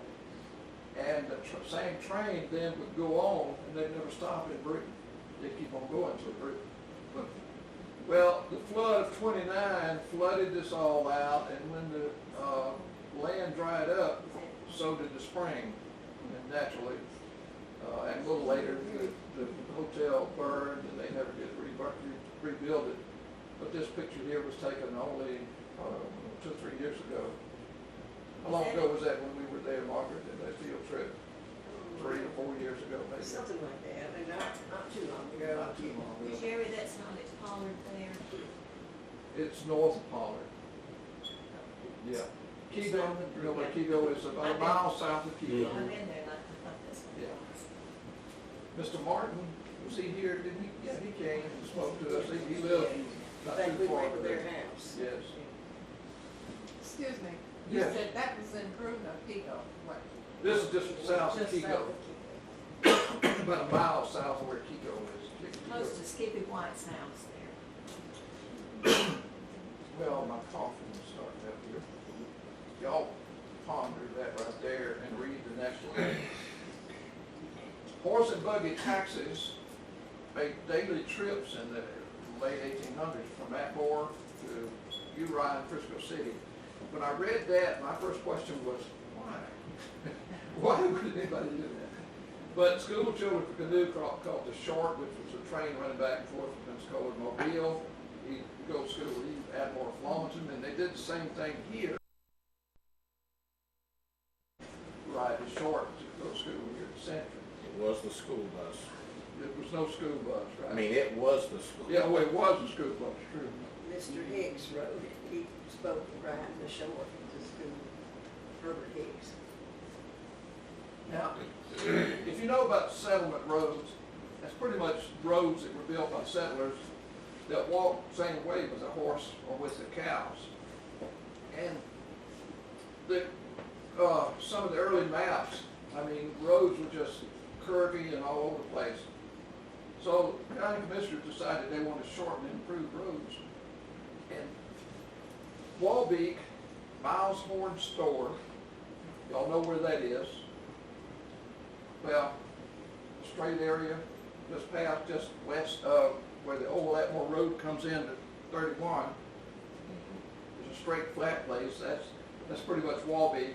C: and the same train then would go on, and they'd never stop in Bruton. They'd keep on going to Bruton. Well, the flood of '29 flooded this all out, and when the land dried up, so did the spring, and naturally. And a little later, the hotel burned, and they never did rebuild it. But this picture here was taken only 2 or 3 years ago. How long ago was that when we were there, Margaret, in that field trip? 3 or 4 years ago, maybe.
H: Something like that, and not too long ago.
C: Not too long ago.
B: Jerry, that's not its Pollard there.
C: It's north of Pollard. Yeah. Keego, you know where Keego is, about a mile south of Keego.
B: I've been there, like, I thought this one.
C: Yeah. Mr. Martin, was he here? Did he? Yeah, he came and spoke to us. He lived not
H: Like
C: too
H: we
C: far
H: went to
C: from
H: their
C: there.
H: house.
C: Yes.
G: Excuse me, you
C: Yes.
G: said that was improved of Pico, what?
C: This is just south of
G: Just
C: Keego,
G: south of Pico.
C: about a mile south of where Keego is.
B: Close to Skippy White's house there.
C: Well, my coffee is starting up here. Y'all ponder that right there and read the next one. Horse and buggy taxis made daily trips in the late 1800s from Atmore to Uri and Frisco City. When I read that, my first question was, why? Why would anybody do that? But school children for canoe called the Short, which was a train running back and forth from Pensacola to Mobile. He'd go to school, leave Atmore Flamerton, and they did the same thing here. Ride the Short to go to school here at Century.
D: It was the school bus.
C: There was no school bus, right?
D: I mean, it was the school.
C: Yeah, well, it was a school bus, true.
H: Mr. Hicks wrote it. He spoke of riding the shore to school, Herbert Hicks.
C: Now, if you know about settlement roads, that's pretty much roads that were built by settlers that walked the same way with a horse or with the cows. And some of the early maps, I mean, roads were just curvy and all over the place. So the county commissioners decided they wanted to shorten and improve roads. And Walbeek, Miles Horn Store, y'all know where that is. Well, the straight area, just west of where the old Atmore Road comes in to 31. There's a straight flat place. That's pretty much Walbeek.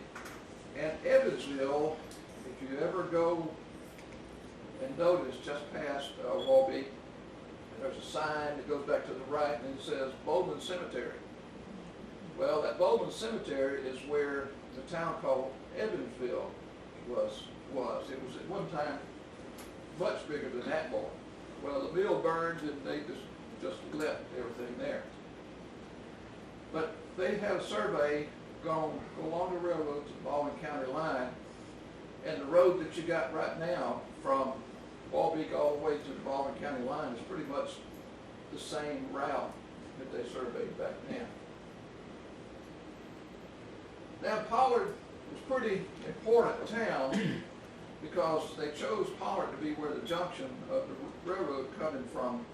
C: And Evansville, if you ever go and notice just past Walbeek, there's a sign that goes back to the right and it says Bowman Cemetery. Well, that Bowman Cemetery is where the town called Evansville was. It was at one time much bigger than Atmore. Well, the mill burned and they just left everything there. But they had a survey go along the railroad to the Baldwin County line, and the road that you got right now from Walbeek all the way to the Baldwin County line is pretty much the same route that they surveyed back then. Now, Pollard was a pretty important town because they chose Pollard to be where the junction of the railroad coming from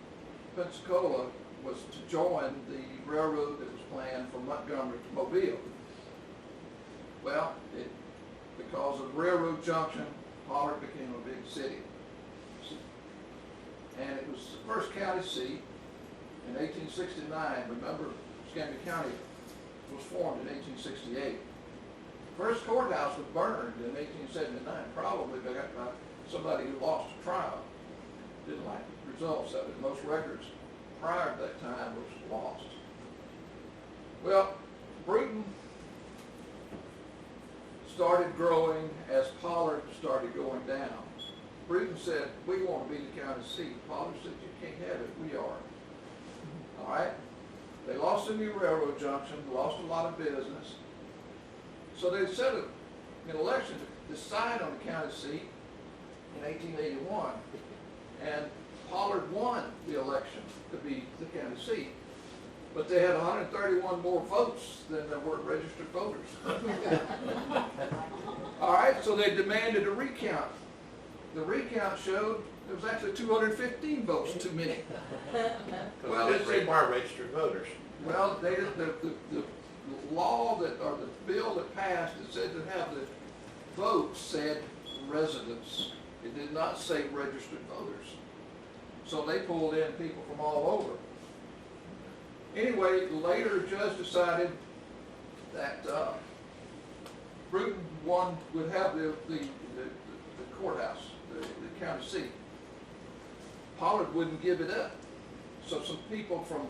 C: Pensacola was to join the railroad that was planned from Montgomery to Mobile. Well, because of the railroad junction, Pollard became a big city. And it was the first county seat in 1869. Remember, Escambia County was formed in 1868. First courthouse was burned in 1879, probably by somebody who lost a trial. Didn't like the results of it. Most records prior to that time was lost. Well, Bruton started growing as Pollard started going down. Bruton said, we want to be the county seat. Pollard said, you can't have it, we are. All right? They lost a new railroad junction, lost a lot of business. So they set an election to decide on the county seat in 1881, and Pollard won the election to be the county seat. But they had 131 more votes than there were registered voters. All right, so they demanded a recount. The recount showed there was actually 215 votes too many.
D: Well, it required registered voters.
C: Well, they did the law that, or the bill that passed, it said to have the vote said residents. It did not say registered voters. So they pulled in people from all over. Anyway, later the judge decided that Bruton would have the courthouse, the county seat. Pollard wouldn't give it up. So some people from,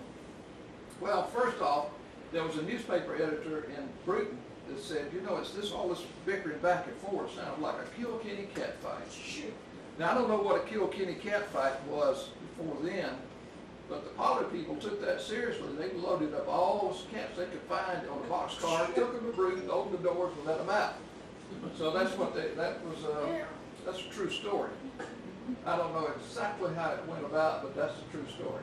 C: well, first off, there was a newspaper editor in Bruton that said, you know, it's all this bickering back and forth sounds like a Kilkenny cat fight. Now, I don't know what a Kilkenny cat fight was before then, but the Pollard people took that seriously. They loaded up all those cats they could find on a boxcar, took them to Bruton, opened the doors, and let them out. So that's what that's a true story. I don't know exactly how it went about, but that's a true story.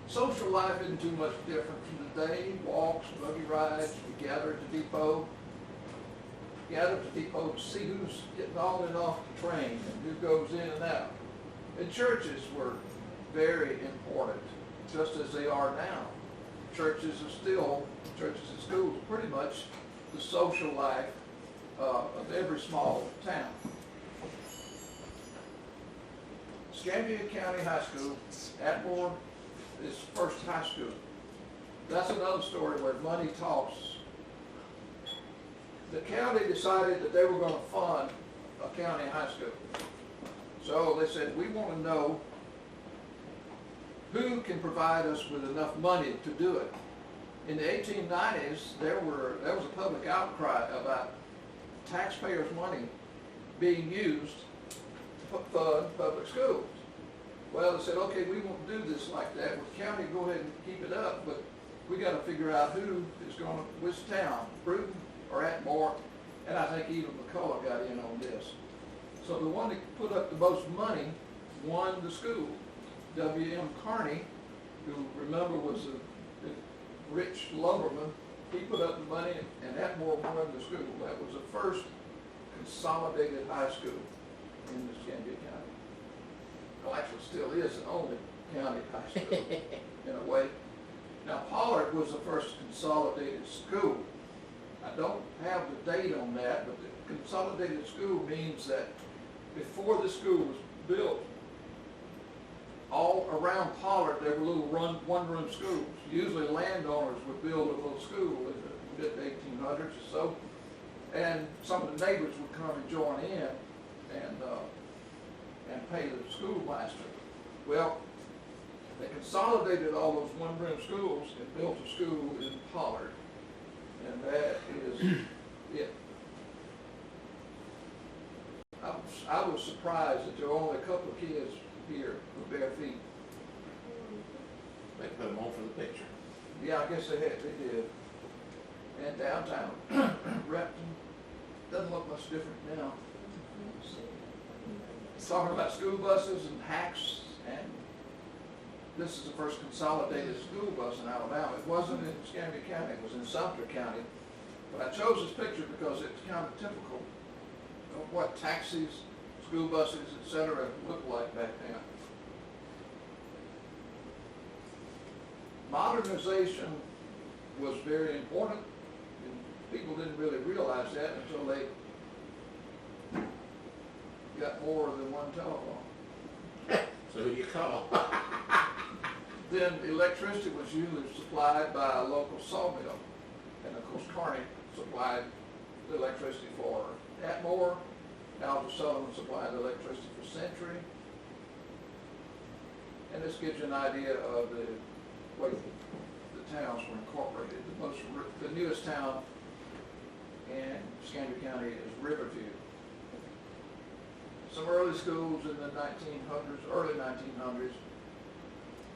C: Social life isn't too much different from today. Walks, buggy rides, we gather at the depot. Gather at the depot to see who's getting on and off the train and who goes in and out. And churches were very important, just as they are now. Churches and schools, pretty much the social life of every small town. Escambia County High School, Atmore is first high school. That's another story where money talks. The county decided that they were going to fund a county high school. So they said, we want to know who can provide us with enough money to do it. In the 1890s, there was a public outcry about taxpayers' money being used to fund public schools. Well, they said, okay, we won't do this like that. Well, the county, go ahead and keep it up, but we got to figure out who is going to, which town, Bruton or Atmore, and I think even McCullough got in on this. So the one that put up the most money won the school. W.M. Carney, who remember was a rich lumberman, he put up the money and Atmore won the school. That was the first consolidated high school in Escambia County. Well, actually still is the only county high school in a way. Now Pollard was the first consolidated school. I don't have the date on that, but the consolidated school means that before the school was built, all around Pollard there were little one-room schools. Usually landowners would build a little school in the mid-1800s or so, And some of the neighbors would come and join in and pay the schoolmaster. Well, they consolidated all those one-room schools and built a school in Pollard. And that is it. I was surprised that there were only a couple of kids here with bare feet.
D: They put them on for the picture.
C: Yeah, I guess they did. And downtown, Repton, doesn't look much different now. Talking about school buses and hacks, and this is the first consolidated school bus in Alabama. It wasn't in Escambia County, it was in Sumter County. But I chose this picture because it's kind of typical of what taxis, school buses, etc. looked like back then. Modernization was very important, and people didn't really realize that until they got more than one telephone.
D: So who you call?
C: Then electricity was usually supplied by a local sawmill, and of course Kearney supplied the electricity for Atmore. Alger-Sullivan supplied the electricity for Century. And this gives you an idea of the way the towns were incorporated. The newest town in Escambia County is Riverview. Some early schools in the 1900s, early 1900s.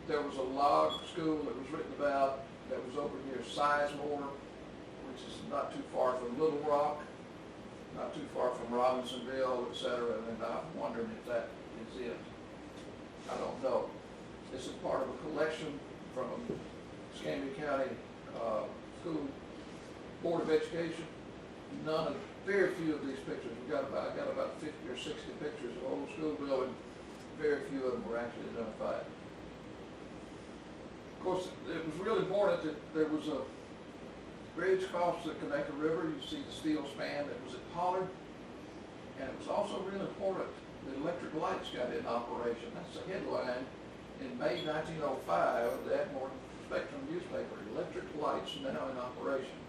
C: There was a log school that was written about that was over near Sizemore, which is not too far from Little Rock, not too far from Robinsonville, etc. And I'm wondering if that is it. I don't know. This is part of a collection from Escambia County School Board of Education. Very few of these pictures. I got about 50 or 60 pictures of old school building. Very few of them were actually identified. Of course, it was really important that there was a bridge across the Connecticut River. You see the steel span that was at Pollard. And it was also really important that electric lights got in operation. That's a headline in May 1905 of the Atmore Spectrum newspaper. Electric lights now in operation.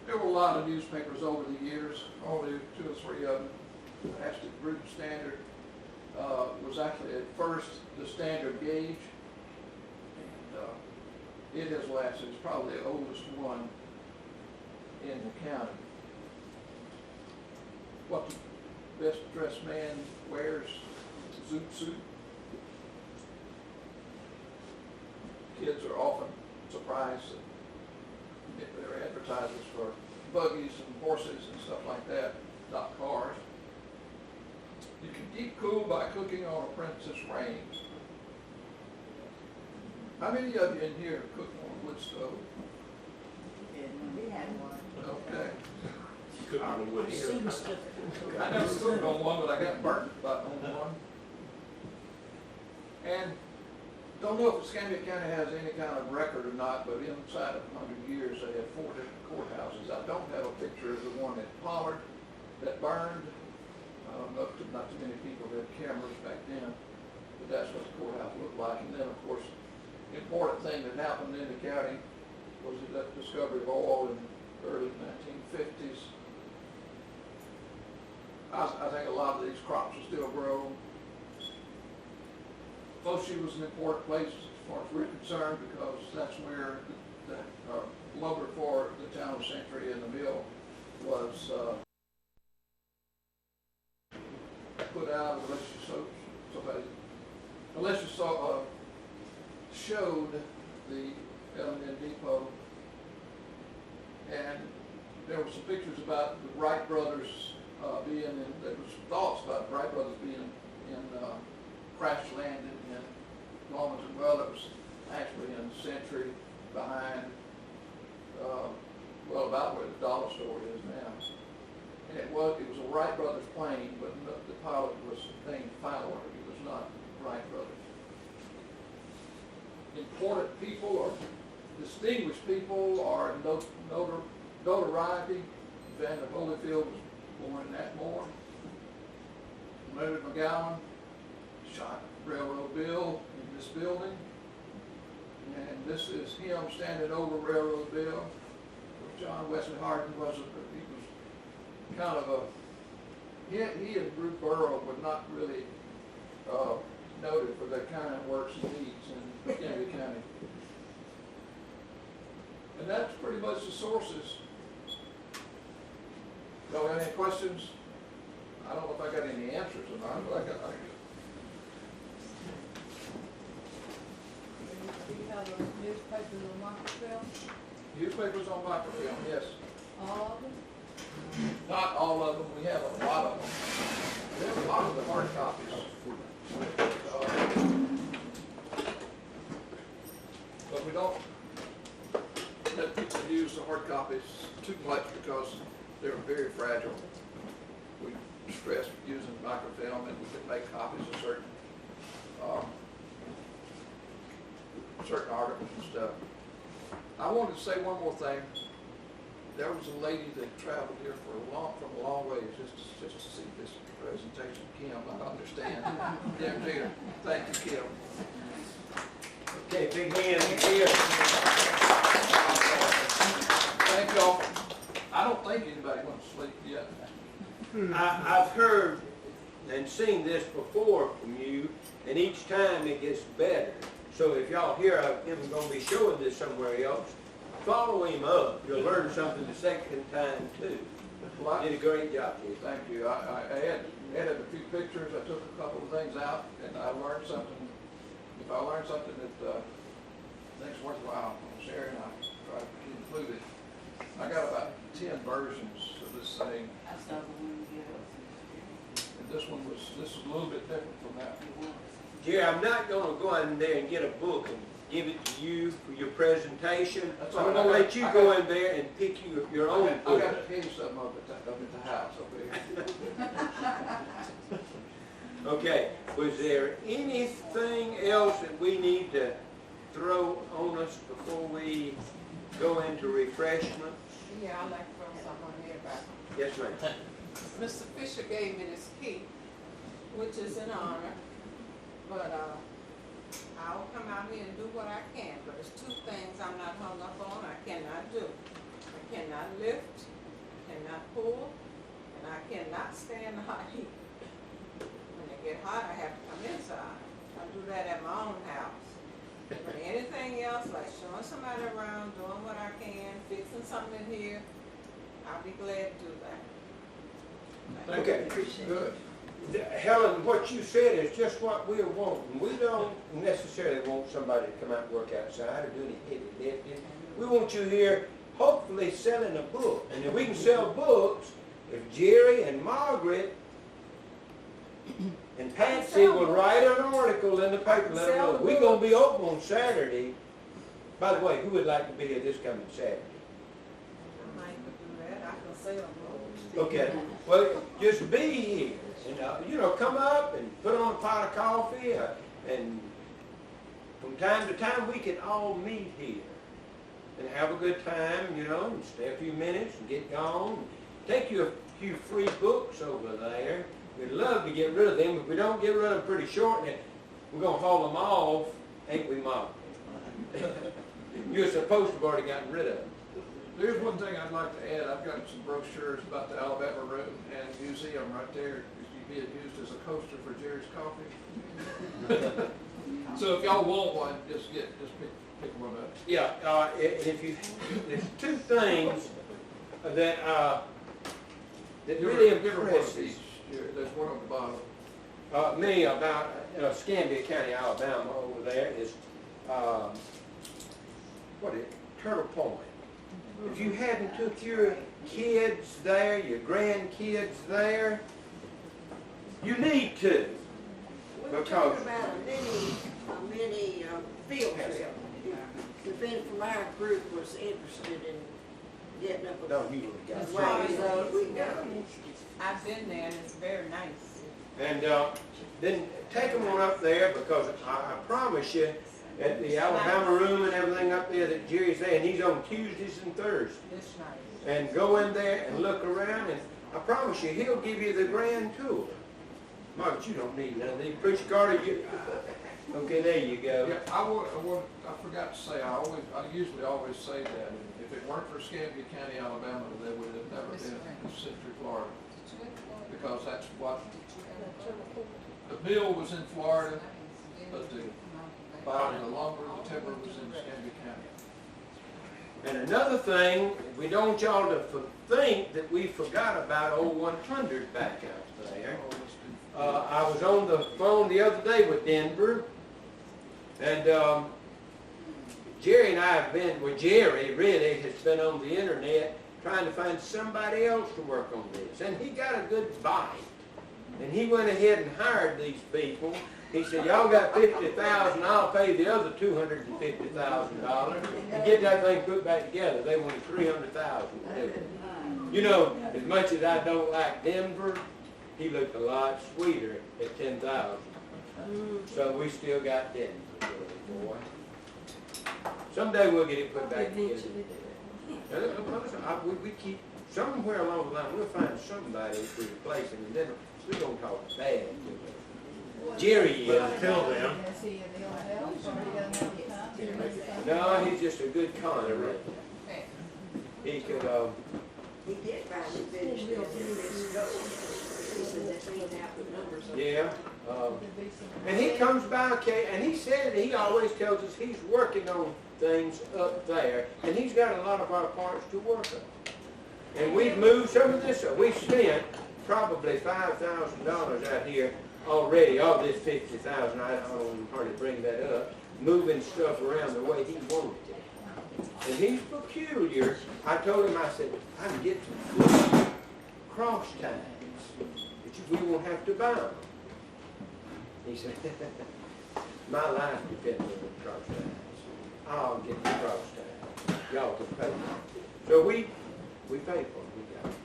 C: There were a lot of newspapers over the years, only 2 or 3 of them. The ASHS Group Standard was actually at first the standard gauge, and it has lasted. It's probably the oldest one in the county. What the best dressed man wears, zoot suit. Kids are often surprised that there are advertisements for buggies and horses and stuff like that, not cars. You can keep cool by cooking on a Princess range. How many of you in here cook on a wood stove?
B: We had one.
C: Okay.
D: Cook on the wood here.
C: I never cooked on one, but I got burnt on one. And don't know if Escambia County has any kind of record or not, but inside of 100 years they had 4 different courthouses. I don't have a picture of the one at Pollard that burned. Not too many people had cameras back then, but that's what the courthouse looked like. And then, of course, the important thing that happened in the county was the discovery of oil in the early 1950s. I think a lot of these crops are still grown. Foshee was an important place as far as we're concerned because that's where the lumber for the town of Century and the mill was put out unless you showed the L&N depot, and there were some pictures about the Wright brothers being in, there was thoughts about Wright brothers being in crash landed in Wilmington. Well, it was actually in Century behind, well, about where the dollar store is now. And it was a Wright brothers plane, but the pilot was named Fowler. He was not Wright brothers. Important people or distinguished people or notoriety. Vander Holyfield was born in Atmore. Leonard McGowan shot Railroad Bill in this building. And this is him standing over Railroad Bill. John Wesley Hardin he was kind of a, he and Drew Burrow were not really, noted for their kind works and deeds in Escambia County. And that's pretty much the sources. Y'all got any questions? I don't know if I got any answers or not, but I got.
G: Do you have those newspapers on microfilm?
C: Newspapers on microfilm, yes.
G: All of them?
C: Not all of them, we have a lot of them. We have a lot of the hard copies. But we don't let people use the hard copies too much because they're very fragile. We stress using microfilm, and we can make copies of certain articles and stuff. I wanted to say one more thing. There was a lady that traveled here from a long way just to see this presentation. Kim, I understand. Kim Jeter. Thank you, Kim.
A: Okay, big hand here.
C: Thank y'all. I don't think anybody wants to sleep yet.
A: I've heard and seen this before from you, and each time it gets better. So if y'all hear him going to be showing this somewhere else, follow him up. You'll learn something the second time too.
C: Well,
A: Did a great job, Keith.
C: thank you. I added a few pictures. I took a couple of things out, and I learned something. If I learned something that I think's worthwhile, I'll share, and I try to include it. I got about 10 versions of this thing,
F: I saw the one you gave us.
C: and this is a little bit different from that.
A: Jerry, I'm not going to go in there and get a book and give it to you for your presentation.
C: That's
A: I'm
C: all
A: going to
C: right.
A: let you go in there and pick your own
C: I
A: book.
C: got to tell you something up at the house over here.
A: Okay, was there anything else that we need to throw on us before we go into refreshments?
J: Yeah, I'd like to throw something on here about,
A: Yes, ma'am.
J: Mr. Fisher gave me this key, which is an honor, but, I'll come out here and do what I can, but there's two things I'm not hung up on, I cannot do. I cannot lift, cannot pull, and I cannot stand the hot heat. When it get hot, I have to come inside. I do that at my own house. But anything else, like showing somebody around, doing what I can, fixing something in here, I'll be glad to do that.
A: Okay.
C: Good.
A: Helen, what you said is just what we're wanting. We don't necessarily want somebody to come out and work outside or do any heavy lifting. We want you here, hopefully selling a book. And if we can sell books, if Jerry and Margaret and Patsy will write an article in the paper, let them know. We're going to be open on Saturday. By the way, who would like to be here this coming Saturday?
J: I might do that, I can sell books.
A: Okay, well, just be here. And, come up and put on a pot of coffee, and from time to time we can all meet here and have a good time, and stay a few minutes and get gone. Take you a few free books over there. We'd love to get rid of them. If we don't get rid of them pretty short, then we're going to haul them off, ain't we, Mom? You're supposed to have already gotten rid of them.
C: There's one thing I'd like to add. I've got some brochures about the Alabama Room and Museum right there. It's being used as a coaster for Jerry's Coffee. So if y'all want one, just pick one up.
A: Yeah, there's two things that really
C: Give her one of
A: impresses
C: each. There's one on the bottom.
A: me about Escambia County, Alabama over there is, Turtle Point. If you hadn't took your kids there, your grandkids there, you need to.
H: We were
A: Because-
H: talking about a mini field trip. If any from our group was interested in getting up
A: No, you would've got
H: a
A: it.
H: ways, we go.
J: I've been there and it's very nice.
A: And then take them on up there, because I promise you, at the Alabama Room and everything up there that Jerry's there, and he's on Tuesdays and Thursdays.
J: It's nice.
A: And go in there and look around, and I promise you, he'll give you the grand tour. Margaret, you don't need none of these. Preacher Carter, okay, there you go.
C: Yeah, I forgot to say, I usually always say that if it weren't for Escambia County, Alabama, there would have never been Central Florida. Because that's what, the mill was in Florida, but the lumber, the timber was in Escambia County.
A: And another thing, we don't want y'all to think that we forgot about old 100 back out there. I was on the phone the other day with Denver, and Jerry and I have been, well, Jerry really has been on the internet trying to find somebody else to work on this. And he got a good bite. And he went ahead and hired these people. He said, y'all got $50,000, I'll pay the other $250,000 and get that thing put back together. They wanted $300,000 to do it. You know, as much as I don't like Denver, he looked a lot sweeter at $10,000. So we still got Denver, boy. Someday we'll get it put back together. We keep, somewhere along the line, we'll find somebody to replace him, and then we're going to talk bad to him. Jerry is.
I: Until then.
G: Is he in the old house, or he doesn't have the time?
A: No, he's just a good conduit. He could,
H: He did finally finish this. He said that cleaned out the numbers.
A: yeah. And he comes by, okay, and he said he always tells us he's working on things up there, and he's got a lot of our parts to work on. And we've moved some of this, we've spent probably $5,000 out here already, of this $50,000, I don't hardly bring that up, moving stuff around the way he wanted it. And he's peculiar. I told him, I said, I can get some cross ties, but we won't have to buy them. He said, my life depends on the cross ties. I'll get the cross ties. Y'all can pay me. So we pay for them, we got them.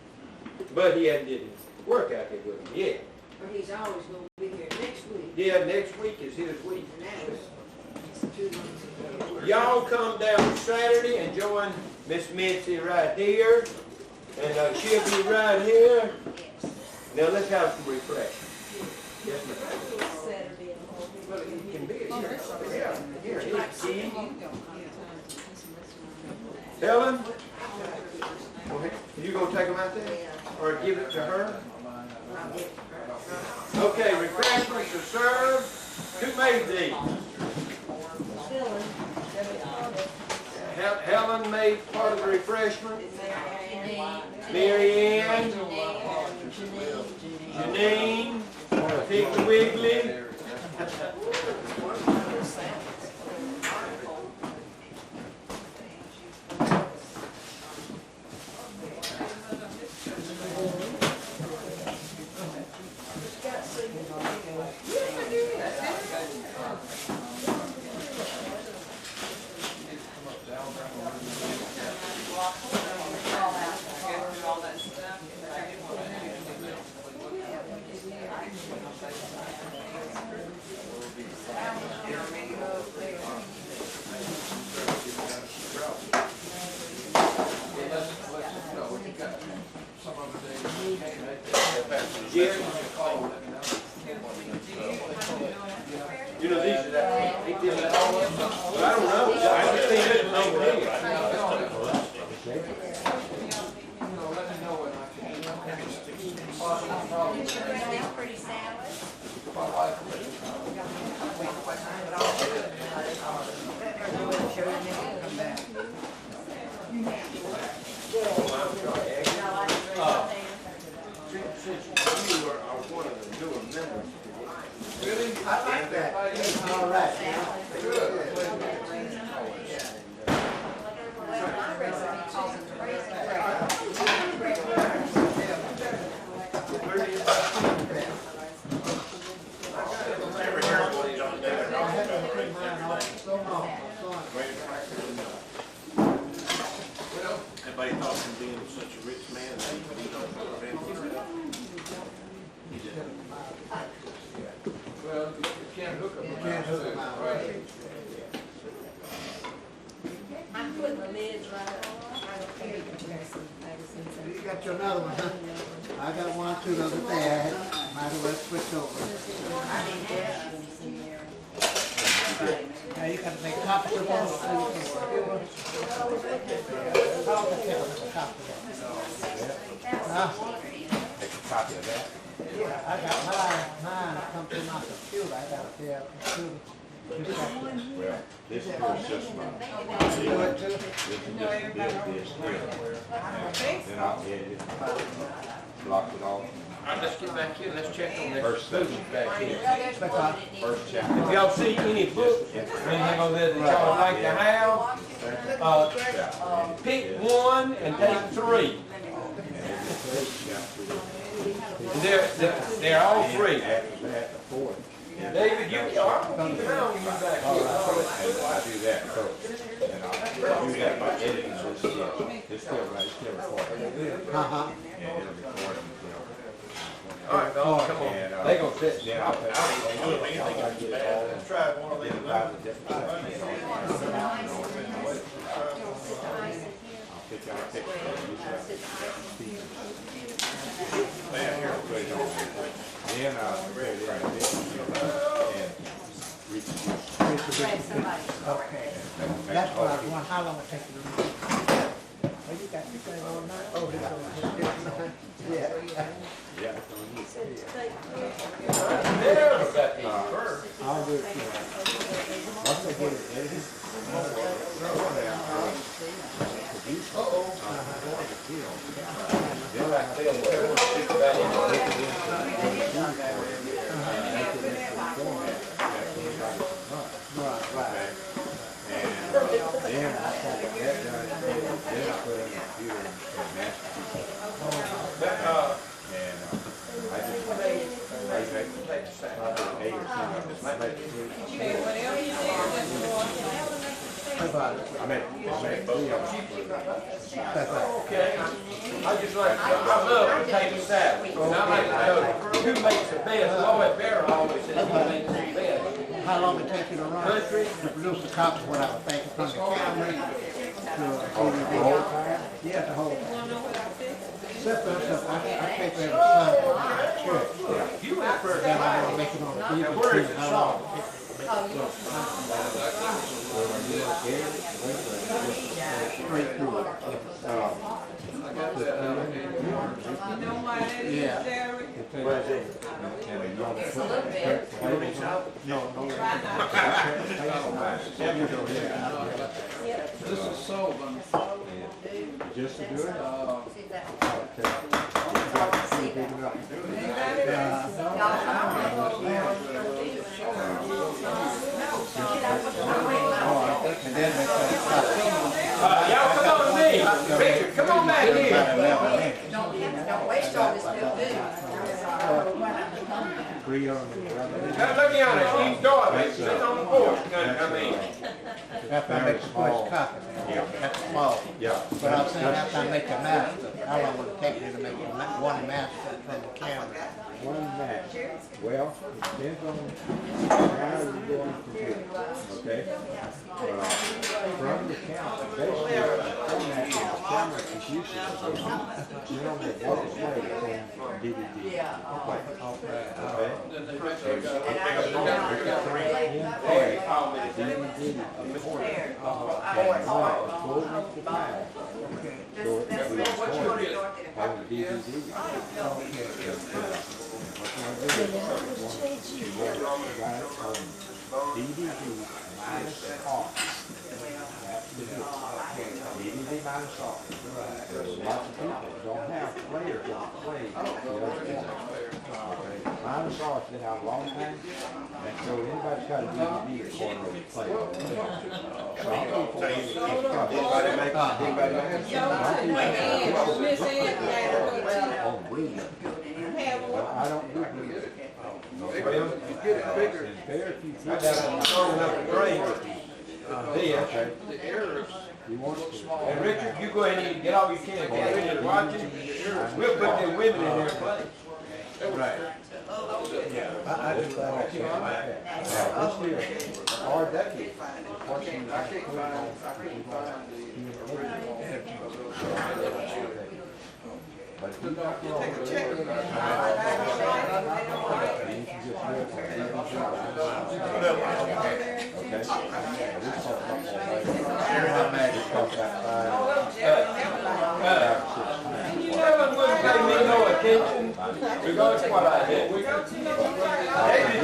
A: But he hadn't did his work out here with them yet.
H: But he's always going to be here next week.
A: Yeah, next week is his week.
H: And that was 2 months ago.
A: Y'all come down Saturday and join Miss Mitzi right here. And she'll be right here. Now let's have some refreshments. Yes, ma'am.
F: Saturday and all.
A: Well, it can be here. Yeah, here, here's tea. Helen? You gonna take them out there? Or give it to her? Okay, refreshments are served. Who made these? Helen made part of the refreshment. Mary Ann. Janine. Piggly Wiggly. You know, these are that, he did that all up. Well, I don't know, I just seen it over here.
C: Let me know when I can.
B: Pretty salad.
C: My wife.
A: Since you are one of the newer members,
C: Really? I like that.
E: All right.
D: Everybody thought him being such a rich man, but he don't he did.
C: Well, you can't hook them.
E: You can't hook them out.
C: Right.
B: I'm putting the lids right on.
E: You got your another one, huh? I got one too, another bad. Might as well switch over. Now you gotta make copies of all the food.
D: Make a copy of that.
E: Yeah, I got mine come through my computer, I got a pair of computer.
D: Well, this is just my.
E: You do it too?
D: This is just this here. And then I'll edit it. Block it off.
A: All right, let's get back in, let's check on this
D: First
A: food
D: section.
A: back here.
D: First chapter.
A: If y'all see any books, or anything on there that y'all like to have, pick one and take three. And they're all free.
D: After that, the fourth.
A: David, I'm gonna keep it on when you back
D: All
A: here.
D: right, and I do that first. And I'll do that by editing this still. It's still right, it's still recording. And it'll record them, you know.
A: All right, dog, come on.
D: And,
A: They gonna sit.
D: then I'll put it all identify the different sections. I'll pick out a picture. Here, put it on. Then I'll put it in and reproduce.
E: Okay. That's what I was wondering, how long it take you to read? Oh, you got your thing on now? Oh, this on. Yeah.
D: Yeah, that's what we need.
A: Never got these first.
D: I'll do it too. Once I get it edited,
A: Okay, I just like, I love potato salad. And I like to know who makes the best. Lloyd Barrett always says he makes the best.
E: How long it take you to run?
A: Country.
E: To produce a copy of what I was thinking from the camera to yeah, the whole thing. Except for I take every Sunday to church.
A: You went first.
E: Then I will make it on the
A: Now,
E: TV.
A: where is the salt?
E: Straight through it.
J: You know why that is,
E: Yeah.
J: Jerry?
B: It's a little bit.
C: This is Sullivan.
D: Just to do it?
B: See that?
E: And then they
A: Y'all come on to me. Richard, come on back here.
B: Don't waste all this good food.
A: Now, look at it, Steve's daughter, sitting on the porch. I mean,
E: after I make the first copy, that's small.
D: Yeah.
E: But I'm saying after I make a master, how long will it take me to make one master from the camera?
D: One match. Well, it depends on how you're going to do it. Okay? From the camera, basically, the format is the camera computer. You know, the double play is on DVD. Okay?
C: Then they actually got
D: DVD minus off. There's lots of people that don't have players on play. Minus off, been out a long time, and so anybody's got a DVD recorder to play on. So I'll go for it.
J: Miss Ann,
D: Oh, really? Well, I don't do blues.
C: you get it bigger,
D: There's very few
A: I
D: people.
A: got a strong enough brain.
D: Okay.
C: the errors
D: You want
C: look
D: to?
C: small.
A: And Richard, you go ahead and get all you can. Richard, watching. We'll put them women in their place.
D: Right. Yeah. I do that. Now, this year, our decade,
C: I couldn't find the
D: but if you got your own, you can just okay? This costs up all day. This costs about 5 or 6 times.
A: You know what, pay me no attention, regardless of what I do. Hey, did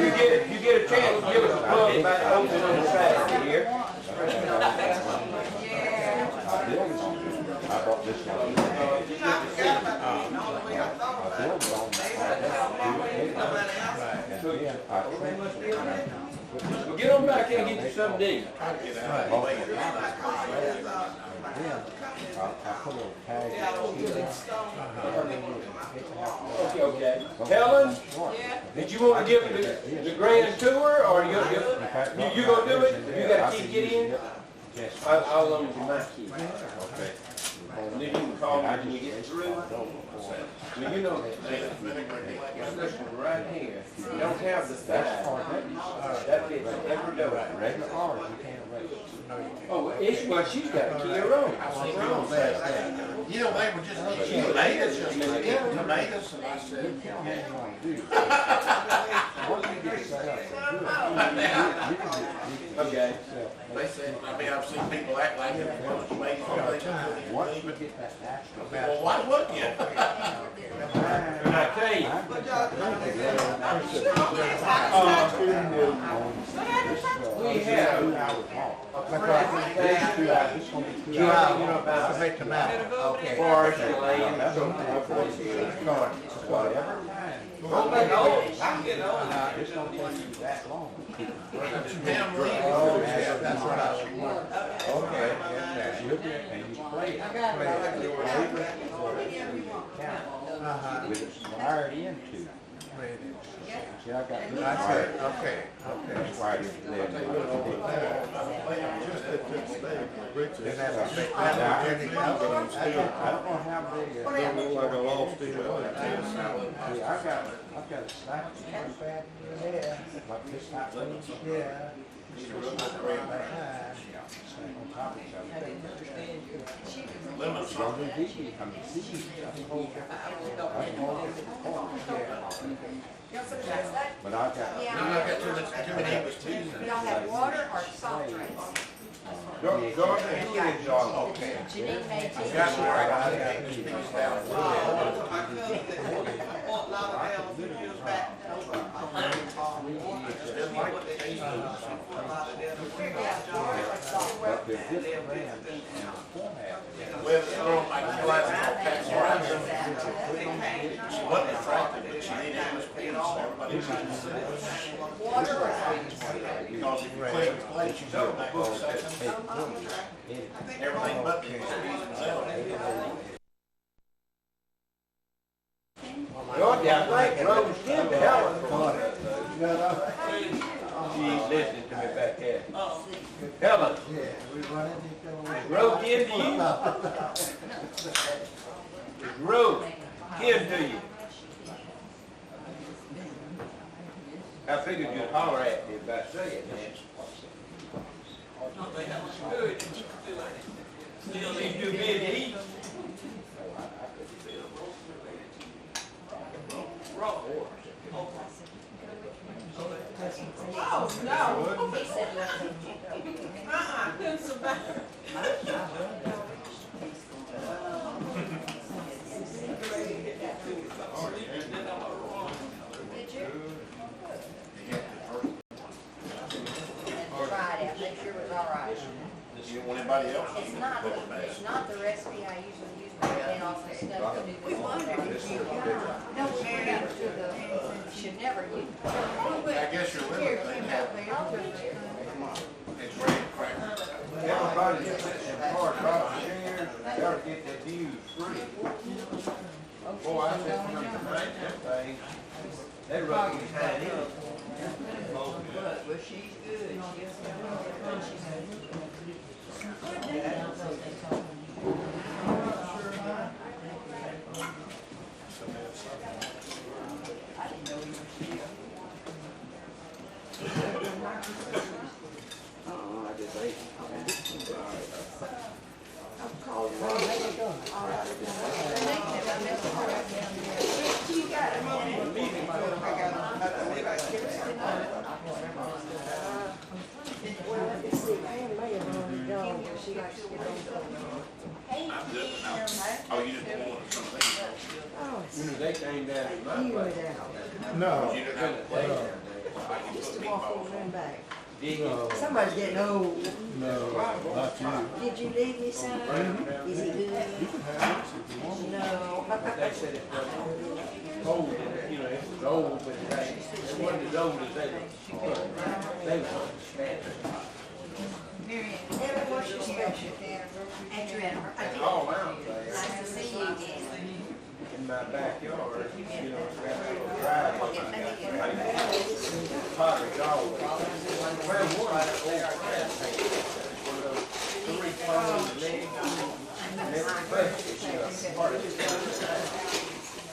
A: you get a chance to give us a plug back open on the side here?
D: I bought this one.
A: Well, get on back here and get you something to eat. Okay. Helen, did you want to give the grand tour, or you gonna do it? You got a key to get in? I'll loan you my key.
D: Okay.
A: And then you can call me when you get through. Well, you know, this one right here, you don't have the side. That fits every door.
D: Regular hours, you can't rest.
A: Oh, well, she's got a key of her own.
D: You know, they were just eating tomatoes, and I said, what do you get set up?
A: Okay.
D: They said, I mean, I've seen people act like it. Once you get that extra. Well, why wouldn't you?
A: And I tell you, we have a forest and land.
D: Whatever.
A: Don't make it old.
D: It's gonna take you that long. That's right. Okay. And you play it. With it wired into. See, I got this wired. Okay. It's wired into there. I don't know how big. Like a lost deal. See, I've got a slack pad there, like this hot one. Yeah. It's on top of each other. Lemons. But I've got too many English teas.
B: We don't have water or soft drinks.
A: Okay.
B: Janine made tea.
D: But they're different brands and format.
K: Well, I realize it's all tax around them. She wasn't attractive, but she needed English peas. Everybody was
B: Water or
K: because if you clean the plate, you go back book section. Everything but the English peas themselves.
A: George, I think Rose did the Helen for it. She's listening to me back there. Helen, Rose kin to you? Is Rose kin to you? I figured you'd holler at me if I say it, man. Still ain't too big to eat.
J: Oh, no.
B: He said nothing.
J: Couldn't survive.
B: Did you? Try it out, make sure it was all right.
K: You don't want anybody else?
B: It's not the recipe I usually use, but then also stuff to do with water. No, we never do the, should never use.
K: I guess your limit thing happened. It's ready to crack.
A: Everybody just sits in cars, drop chairs, and they gotta get their views free. Boy, I said from the night, them things, they run behind it.
B: But she's good. I didn't know you were still.
H: I just ate. I'm calling her. You got it. Well, let's see, I am laying on the dog, she likes to get on the
K: I'm good now. Oh, you didn't want something?
H: Oh,
A: they came down to my
E: You were
A: place.
E: down.
I: No,
K: You didn't have to play there.
E: Just to walk over and back.
A: Did you?
I: no,
E: Somebody's getting old.
I: no, not you.
E: Did you leave me some? Is he good?
I: You can have it if you want.
E: No.
A: They said it wasn't old, and, you know, it was old, but it wasn't as old as they were. They were Spanish.
E: Every what's your special?
B: At your anniversary.
A: All around there,
B: Nice to see you again.
A: in my backyard, you know, it's got a little driveway. Pottery always. Well, one of the old friends, one of those three phones, and it's rusty, you know, part of it.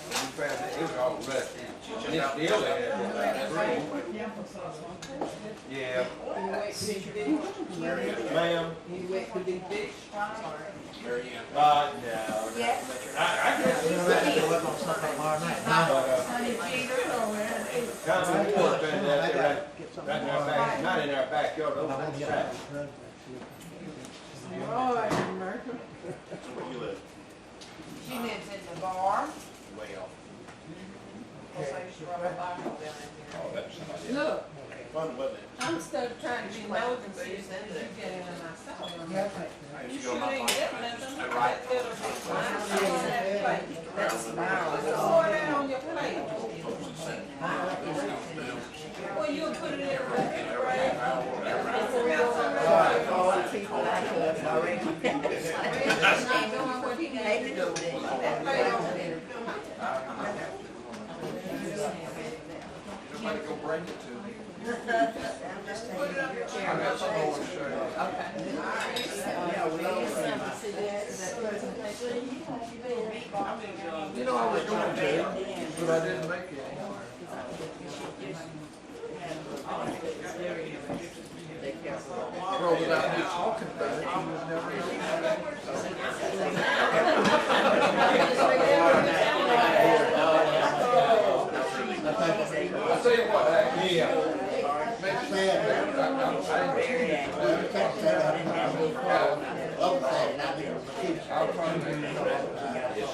A: We found that it was all rusty. And it still had three. Yeah.
J: You wait till you finish.
A: Ma'am?
J: You wait till you finish.
K: Mary Ann.
A: No.
B: Yes.
A: I guess it's
G: Honey Peter over there.
A: Council Ward been out there, right in our back, not in our backyard, over on the side.
J: Lord, mercy.
K: Where you live?
J: She lives in the bar.
K: Way off.
J: So she brought her Bible down here.
K: Oh, that's somebody.
J: Look,
K: Fun, wasn't it?
J: I'm still trying to be nosy and see if you get in on myself.
K: I
J: You
K: used to
J: sure
K: go to my
J: ain't
K: phone.
J: get
K: I
J: nothing.
K: just
J: Look
K: stood
J: at
K: right.
J: that little bit.
K: That's
J: Pour that on your plate. Well, you'll put it in the refrigerator.
B: Old people like us already.
J: He's not doing what he needs to do. That plate over there.
C: Somebody go bring it to me.
J: Put it up your
C: I
J: chair.
C: got some more to show you. You know, I was going to, but I didn't make it. Well, without me talking about it, he was never I'll tell you what, yeah. I'll try to make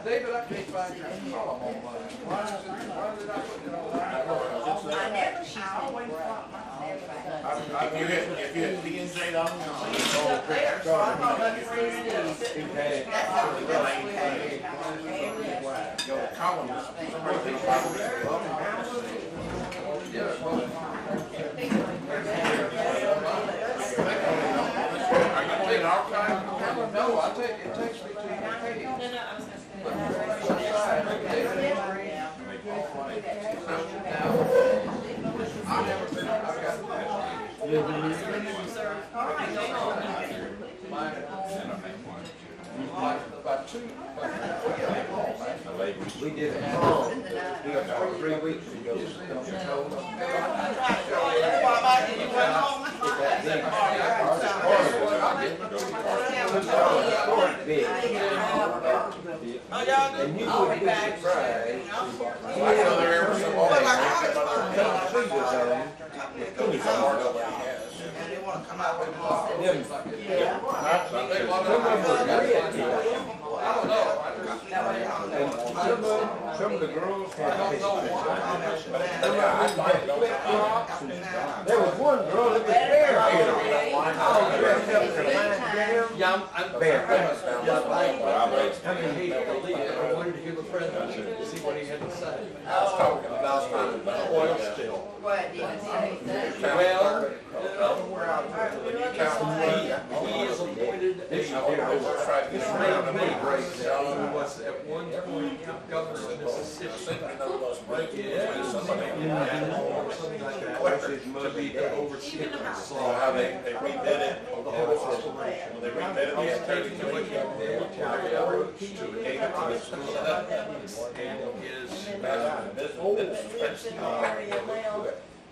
C: David, I can't find your column on mine. Why did I put it on mine?
B: I never, she always brought my
K: If you hit P&J on
B: up there, so I thought that's where it is. That's how we do it.
K: your column, somebody thinks are you playing archive?
C: No, I take, it takes me to the page. I never been, I've got about two,
A: We did it about 3 weeks ago. Big. And you would be surprised.
K: I know they're ever so long.
A: Some of the girls had there was one girl that was barefoot. All dressed up in a fine gown.
C: Yeah, I'm
A: Barefoot.
C: I mean, he, I wanted to give a present, to see what he had to say.
K: About
C: Oil still.
B: What, did you say?
C: Well, he is appointed as
K: We'll try to get around
C: who
K: them.
C: was at one point governor
K: think I know those break-ins, somebody.
I: Something like that.
A: To be the overseer.
K: So how they redid it,
I: The whole operation.
K: when they redid it, they had 32
A: Gave it to the school.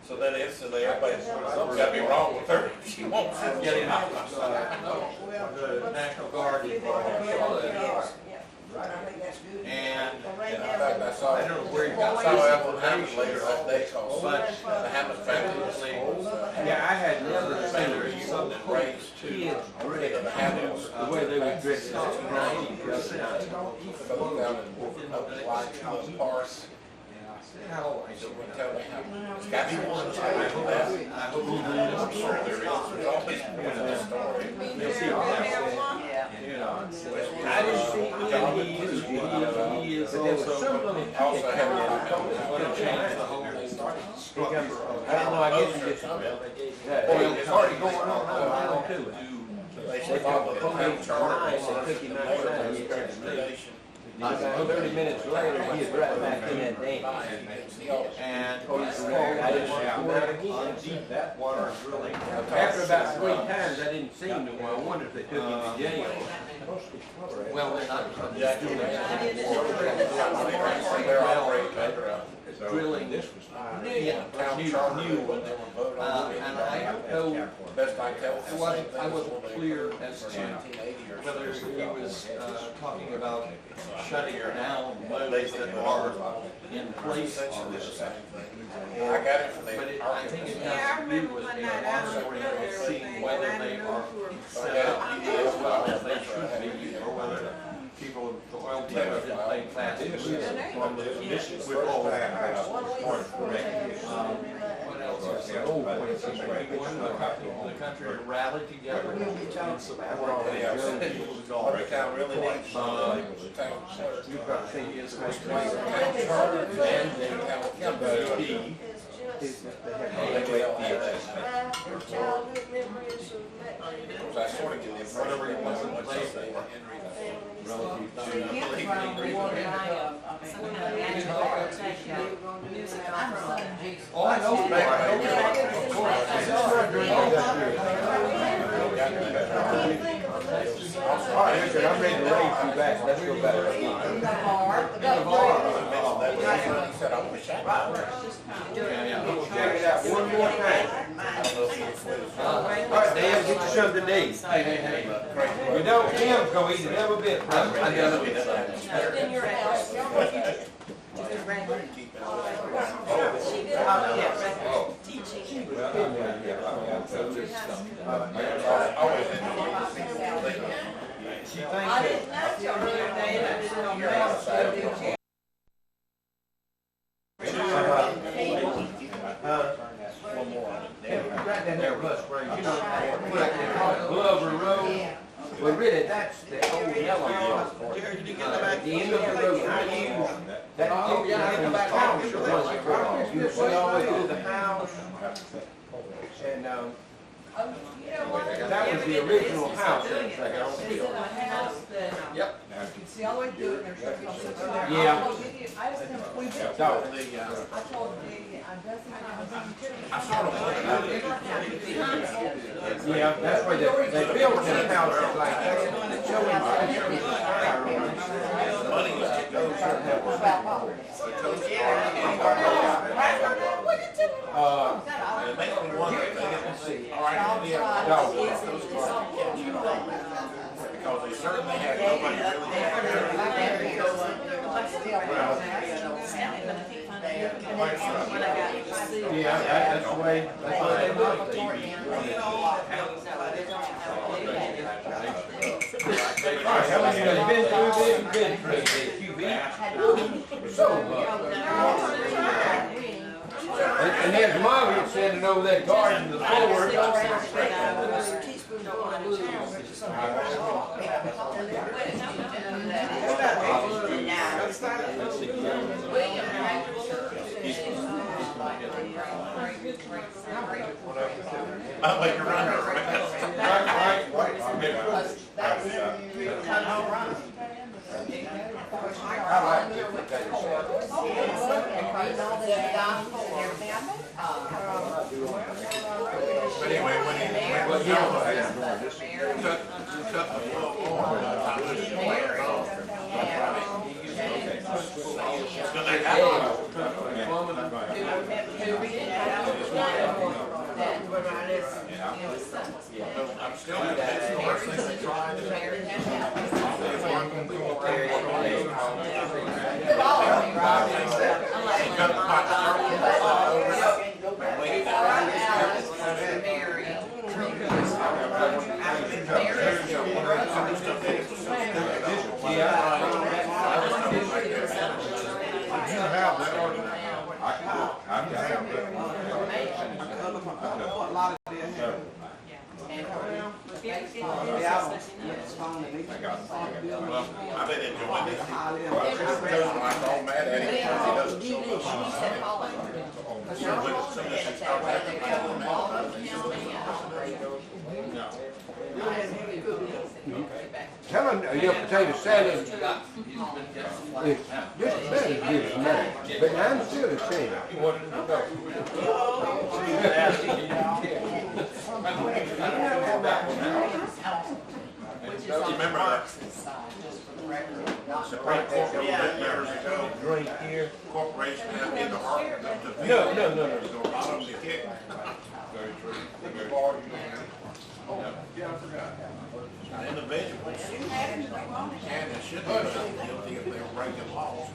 K: So then instantly everybody, something's gotta be wrong with her. She won't get him out.
I: The National Guard.
E: Right, I think that's good.
I: And
K: In fact, I saw,
I: I don't know where he got
K: saw
I: this
K: Hammond later that day called, the Hammond family was legal.
A: Yeah, I had never seen
K: Some that raised two
A: kids dressed
K: the Hammonds.
A: the way they were dressed in 1939.
K: Go down and like Paris.
I: How
K: So we tell me how, it's got to be one time for that. I'm sure there is, there's always more to this story.
A: I didn't see he is
K: Also have
I: going to change the whole structure of
A: I don't know, I guess he just.
K: Well, it's already going on now.
A: I don't do it.
K: They should follow the town charter.
A: They took him outside, he tried to leave. 30 minutes later, he was right back in that dam.
I: and
A: I didn't shout out again.
I: deep that water is really.
A: After about 3 times, I didn't see him no more. I wondered if they took him to jail.
I: Well, they're not.
K: They're operating under
I: Drilling.
A: This was
K: town charter when they were voting on it.
I: And I don't know,
K: Best I tell.
I: I wasn't clear as to whether he was talking about shutting down those that are in place on this.
K: I got it from
I: But
K: the.
I: I think it has to do with the monitoring of seeing whether they are set up as well as they should be, or whether people, the oil dealers didn't pay fast food. We're all what else? The old places, we want the country to rally together and support the young people who's all
K: Every town really needs town clerk.
A: You've got to see his face.
K: Town charter and town
A: He is that they have
H: Childhood memories of Mexico.
K: I sort of get the impression
I: whatever he wants in place
K: they
I: for.
A: relative to.
I: Oh, I know. Of course.
A: All right, Richard, I'm ready to raise you back. Let's go back.
K: He said, I wish I knew.
A: Check it out one more time. All right, Dan, get you something to eat.
I: Hey.
A: You know, Tim's gonna eat it every bit.
I: I got it.
H: In your house. Teaching.
A: She thinks
J: I
A: that.
J: didn't know till the other day that I didn't know that.
A: Right down there, Bus Springs, you know, like they call it Glover Road. Well, really, that's the old yellow road. At the end of the road, I use that in the house. You see all the way through the house. And, that was the original house, I think, I don't
G: Is it
A: feel.
G: a house that?
I: Yep.
G: You can see all the way through it, and there's something.
A: Yeah.
G: I just, we did.
A: So,
G: I told the, Dusty, I was on too.
A: yeah, that's why they built the house like that.
K: It makes me wonder if they didn't see, all right, because they certainly had nobody
A: Yeah, that's the way they look. All right, how many of you been through this? You've been through this, QB. So, and there's Margaret standing over that garden to the forward.
K: I'm like a runner.
A: Right.
K: But anyway, when he cut the floor on, I was just playing off. It's gonna happen. I'm still gonna take the worst thing they tried. I've been enjoying this. I'm all mad at him because he doesn't show up.
A: Tell him your potato salad is just better than this now, but I'm still the same.
K: Remember that Supreme Court years ago,
A: Drink here.
K: corporation had in the heart of the people.
A: No.
K: So a lot of them to kick. Very true.
C: Yeah, I forgot.
K: Individuals can and should be found guilty if they're breaking laws.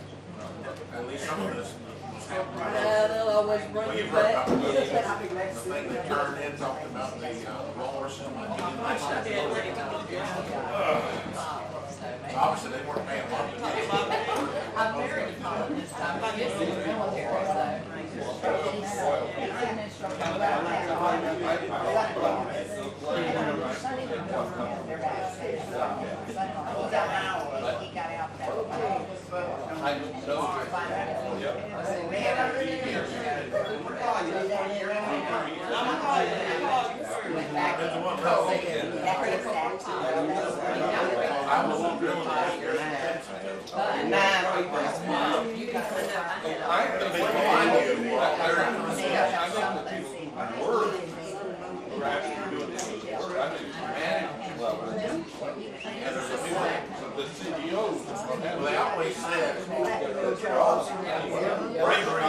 K: At least some of this was happening.
H: They'll always bring
K: Well,
H: you
K: you've heard
H: back.
K: about the thing that turned in, talked about the lawyers and like. Obviously, they weren't paying a lot of attention.
B: I'm very fond this time, but this is military,
K: I was drilling last year. Well, they always said bravery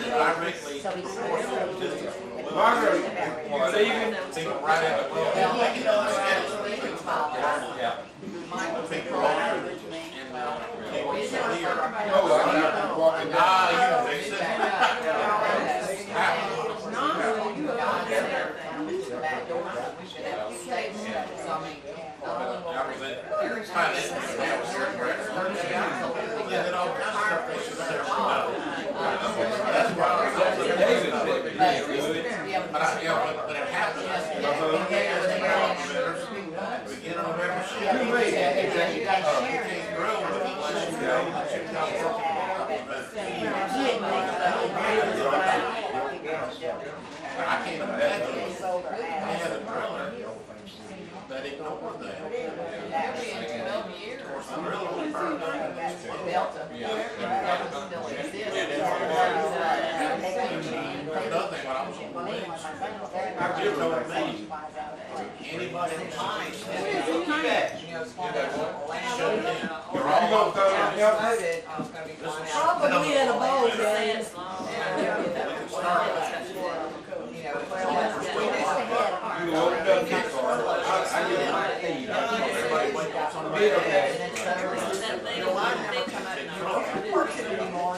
K: directly
A: Margaret, Stephen.
K: people right at the wheel. But it happened. Beginning of every shift. You can't grow unless you know that you've got I can't imagine they had a driller that ignored that. Of course, the driller was burned up. Another thing, when I was on the police, they told me, anybody who's you're all going to
H: Probably in a bowl game.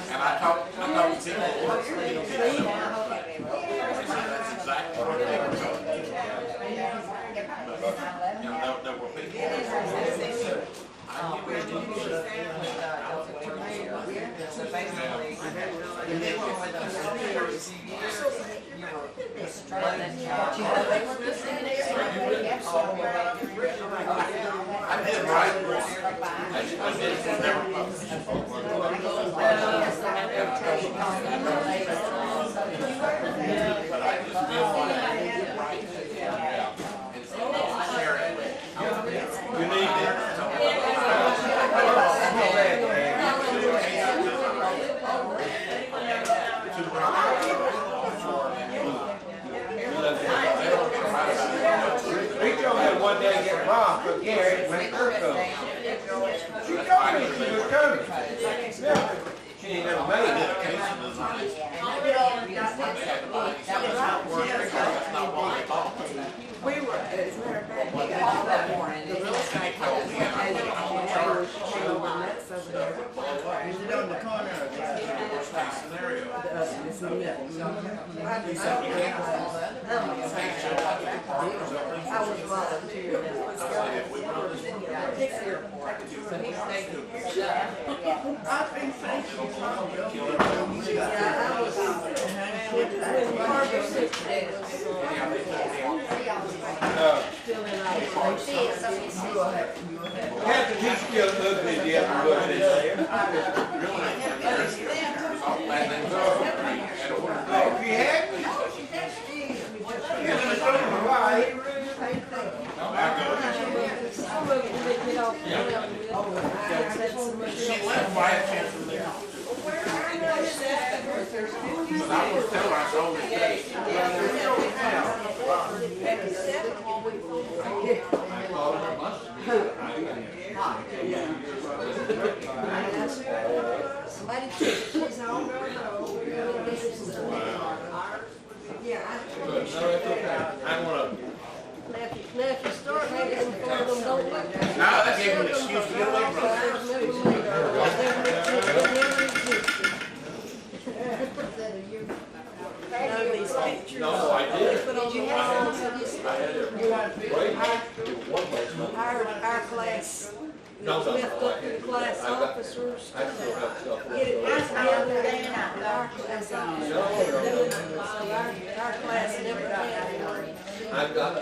K: And I talked to people who work for me. That's exactly what they were telling me. You know, there were people who said, I get ready to do it.
J: So basically, you did one with those years, you were
K: I did write I did never published. But I just feel like and share it. You need it.
A: Garrett, make her come. She told me she was coming. Yeah. She ain't never made it.
K: Dedication is not,
H: We were, as a matter of fact, we got the real estate company.
K: Is
E: it on the corner of
K: worst case scenario.
H: I was volunteering.
A: Captain, he's still looking at the other book this year. Oh, if he had me.
K: She left by a chance from there. But I was telling her, I saw this day.
H: Somebody she's all grown old. Yeah,
A: No, it's okay. I wanna.
H: now if you start making them for them, don't look.
K: No, that gave me an excuse to get away from
H: These pictures.
A: No, I did.
H: Put on the walls of this. Our class, we lift up the class officers. Get it right down there. Our class never had one.
I: I've got,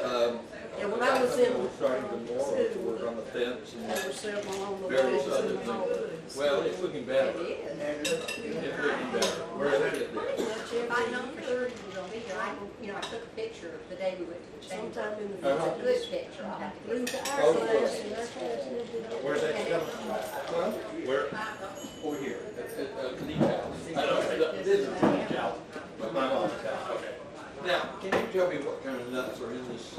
H: And when I was in
I: starting tomorrow to work on the fence and
H: there were several on the
I: various
H: walls
I: other
H: in the hall.
I: things. Well, it's looking better. It's looking better. Where is it?
B: If I know for sure he was gonna be here, I took a picture the day we went to the chamber.
H: Sometime in the
B: It's a
H: future.
B: good picture, I'll have to
H: Flew
B: get
H: to
B: it.
H: our class and our class never did.
I: Where's that coming from? Where? Over here. At Lee's house. I know, this is Lee's house, but my mom's house. Okay. Now, can you tell me what kind of nuts are in this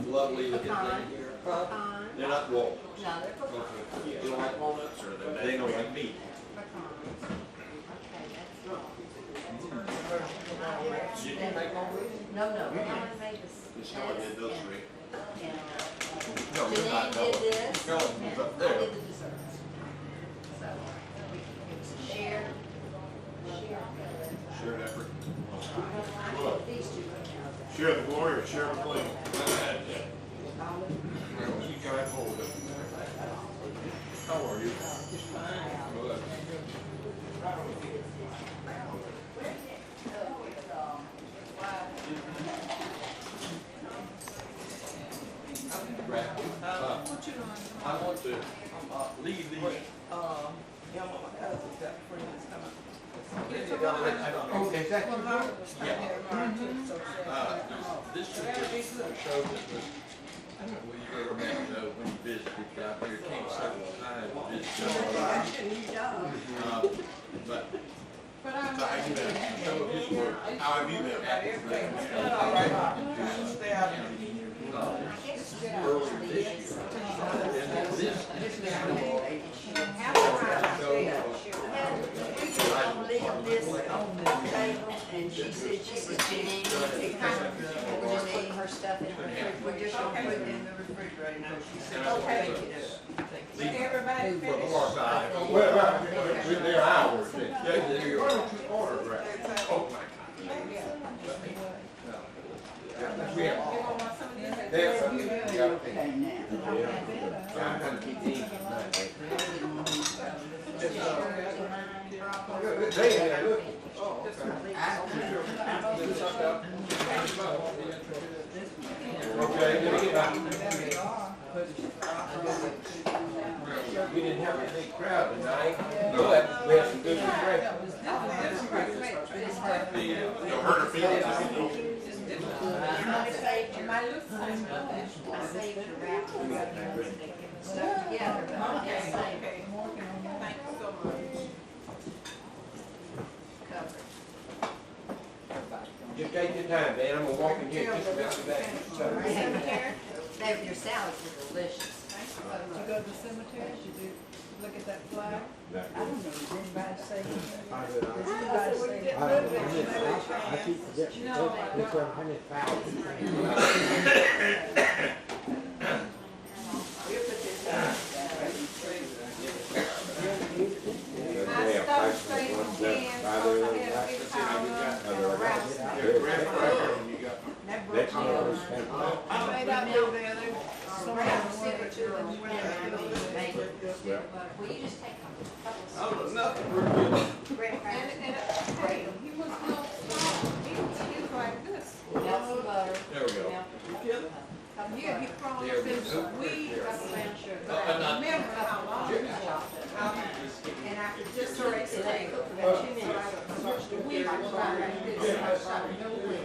I: lovely looking thing here?
B: Pecan.
I: They're not walnuts.
B: No, they're pecans.
I: Okay. You don't like walnuts or they don't like meat?
B: Pecans. Okay, that's wrong.
I: You didn't make walnuts?
B: No, we only made this.
K: This is how I did those three.
I: No, you're
B: Janine
I: not.
B: did this,
I: No,
B: and
I: it's up
B: I
I: there.
B: did the desserts. So, it was a shared
K: Shared effort.
B: these two.
K: Share the glory or share the blame?
I: You got hold of it. How are you? Good. I want to leave these.
A: Okay, thank you.
I: This should just show that the, I don't know whether you ever met Joe when you visited out here, came several times, visited. But
J: But I'm.
K: So how you been?
I: show his work.
K: How have you been?
I: Earlier this year. And this.
B: And she said she was Janine, we're just putting her stuff in her refrigerator.
E: We're just gonna put it in the refrigerator now. She said,
J: Okay.
E: take it up.
J: Everybody finish.
A: Well, with their hours, they're your order, right? Oh, my God. We have,
J: You don't want some of this?
A: there's,
E: Okay, now.
A: I'm gonna keep eating. They, look. Okay, let me get back. We didn't have a big crowd tonight, but we had some good refreshments.
K: You'll hurt her feelings if you don't.
B: I saved your wrap. Stuff together, but I just saved
J: Okay. Thank you so much.
B: covered.
A: Just take your time, man, I'm gonna walk in here just about that.
B: That Your salads are delicious.
G: Did you go to the cemetery? Did you look at that flag?
H: I don't know, does anybody say?
E: I keep forgetting, it's a 100,000.
J: I stopped straight from hands, so I had a big pile of around.
E: That's all I was
G: I may not be there, there's someone working too.
B: Will you just take a couple of
C: Oh, nothing.
J: And, hey, he was no small, he was like this.
B: Lots of butter.
I: There we go.
J: Yeah, he crawled up in some weed, but I remember how long it was. And I could just sort of say, the weed was right like this.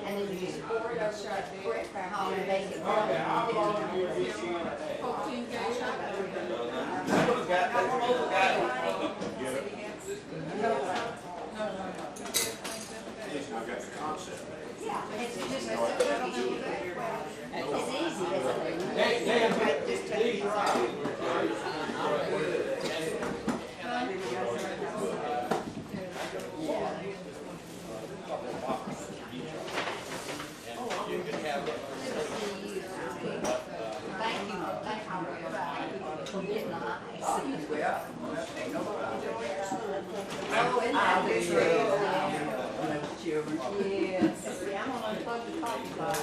B: And then you just pour it over the hot and bake it.
J: 14 days.
K: I got the concept.
B: Yeah, it's just, it's easy, isn't Thank you for getting the ice. Oh, and I was yes. See, I'm gonna unplug the coffee pot.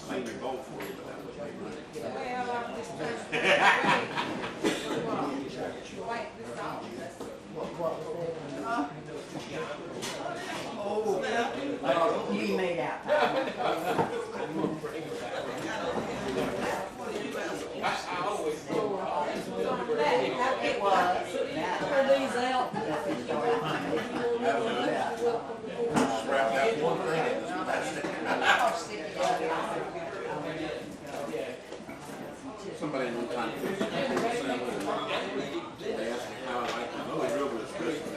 K: Clean your bowl for you, but that was like.
J: Well, I'm just wipe this off.
B: Oh, you made out. It was.
H: Are these out?
K: Wrap that one thing in this plastic. Somebody one time, they asked me how I like it. Oh, they drove with a Christmas.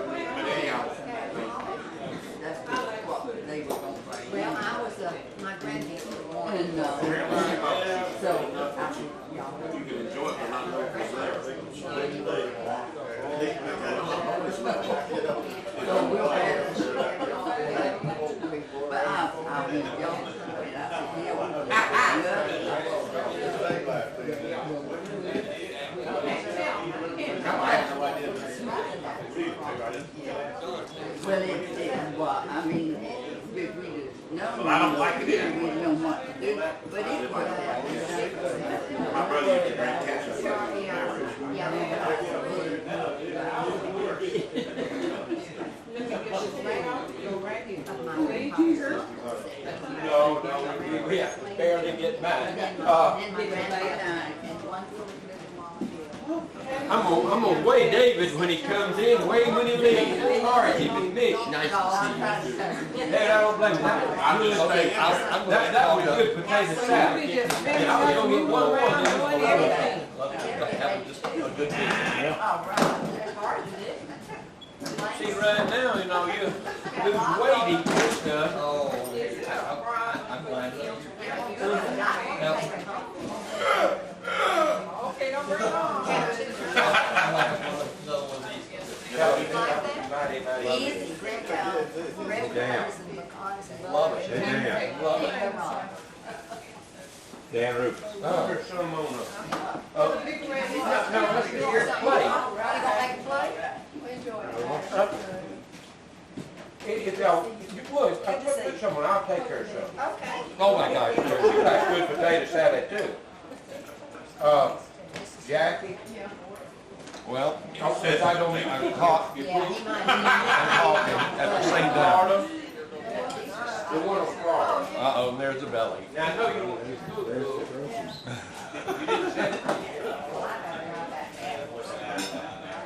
K: But anyhow,
B: Well, I was, my grandkids were born in,
K: you can enjoy it, but not know if it's
H: Well, I mean, we do. No,
K: well, I don't like it either.
H: We know what to do, but it was that.
K: My brother used to drink ketchup.
A: No, we have to barely get by.
B: then my grandfather died, and one little
A: I'm gonna weigh David when he comes in, weigh when he leaves. All right, keep it mixed.
B: Nice to see you.
A: Hey, I don't blame you. That was a good potato salad. And I was gonna get one more.
I: Just a good meal.
B: All right, that's hard to do.
A: See, right now, you know, you lose weight eating this stuff.
I: Oh, I'm glad.
J: Okay, don't bring it on.
B: Easy, red peppers and pecans and
I: Love
B: butter.
I: it. Love it.
B: They're raw.
E: Dan Rufus.
A: There's some on
J: The big red is
A: No, let's get your plate.
B: You gonna make a plate?
A: If y'all, you would, put someone, I'll take care of some.
B: Okay.
A: Oh my gosh, you got good potato salad too. Jackie?
I: Well,
A: Since I don't, I'm caught, you
B: Yeah,
A: please,
B: he might
A: I'm talking at the same time. The one on Florida.
I: uh-oh, there's the belly.
A: Now, I know you don't, you didn't say it.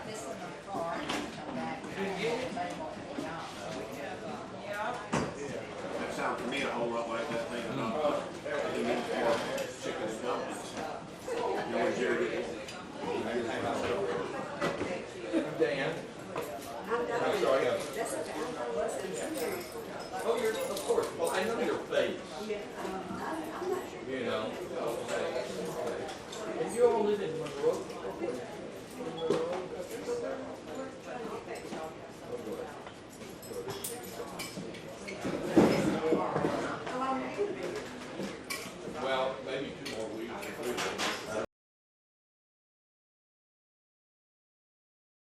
B: This is my car. Come back.
K: That sounds to me a whole lot like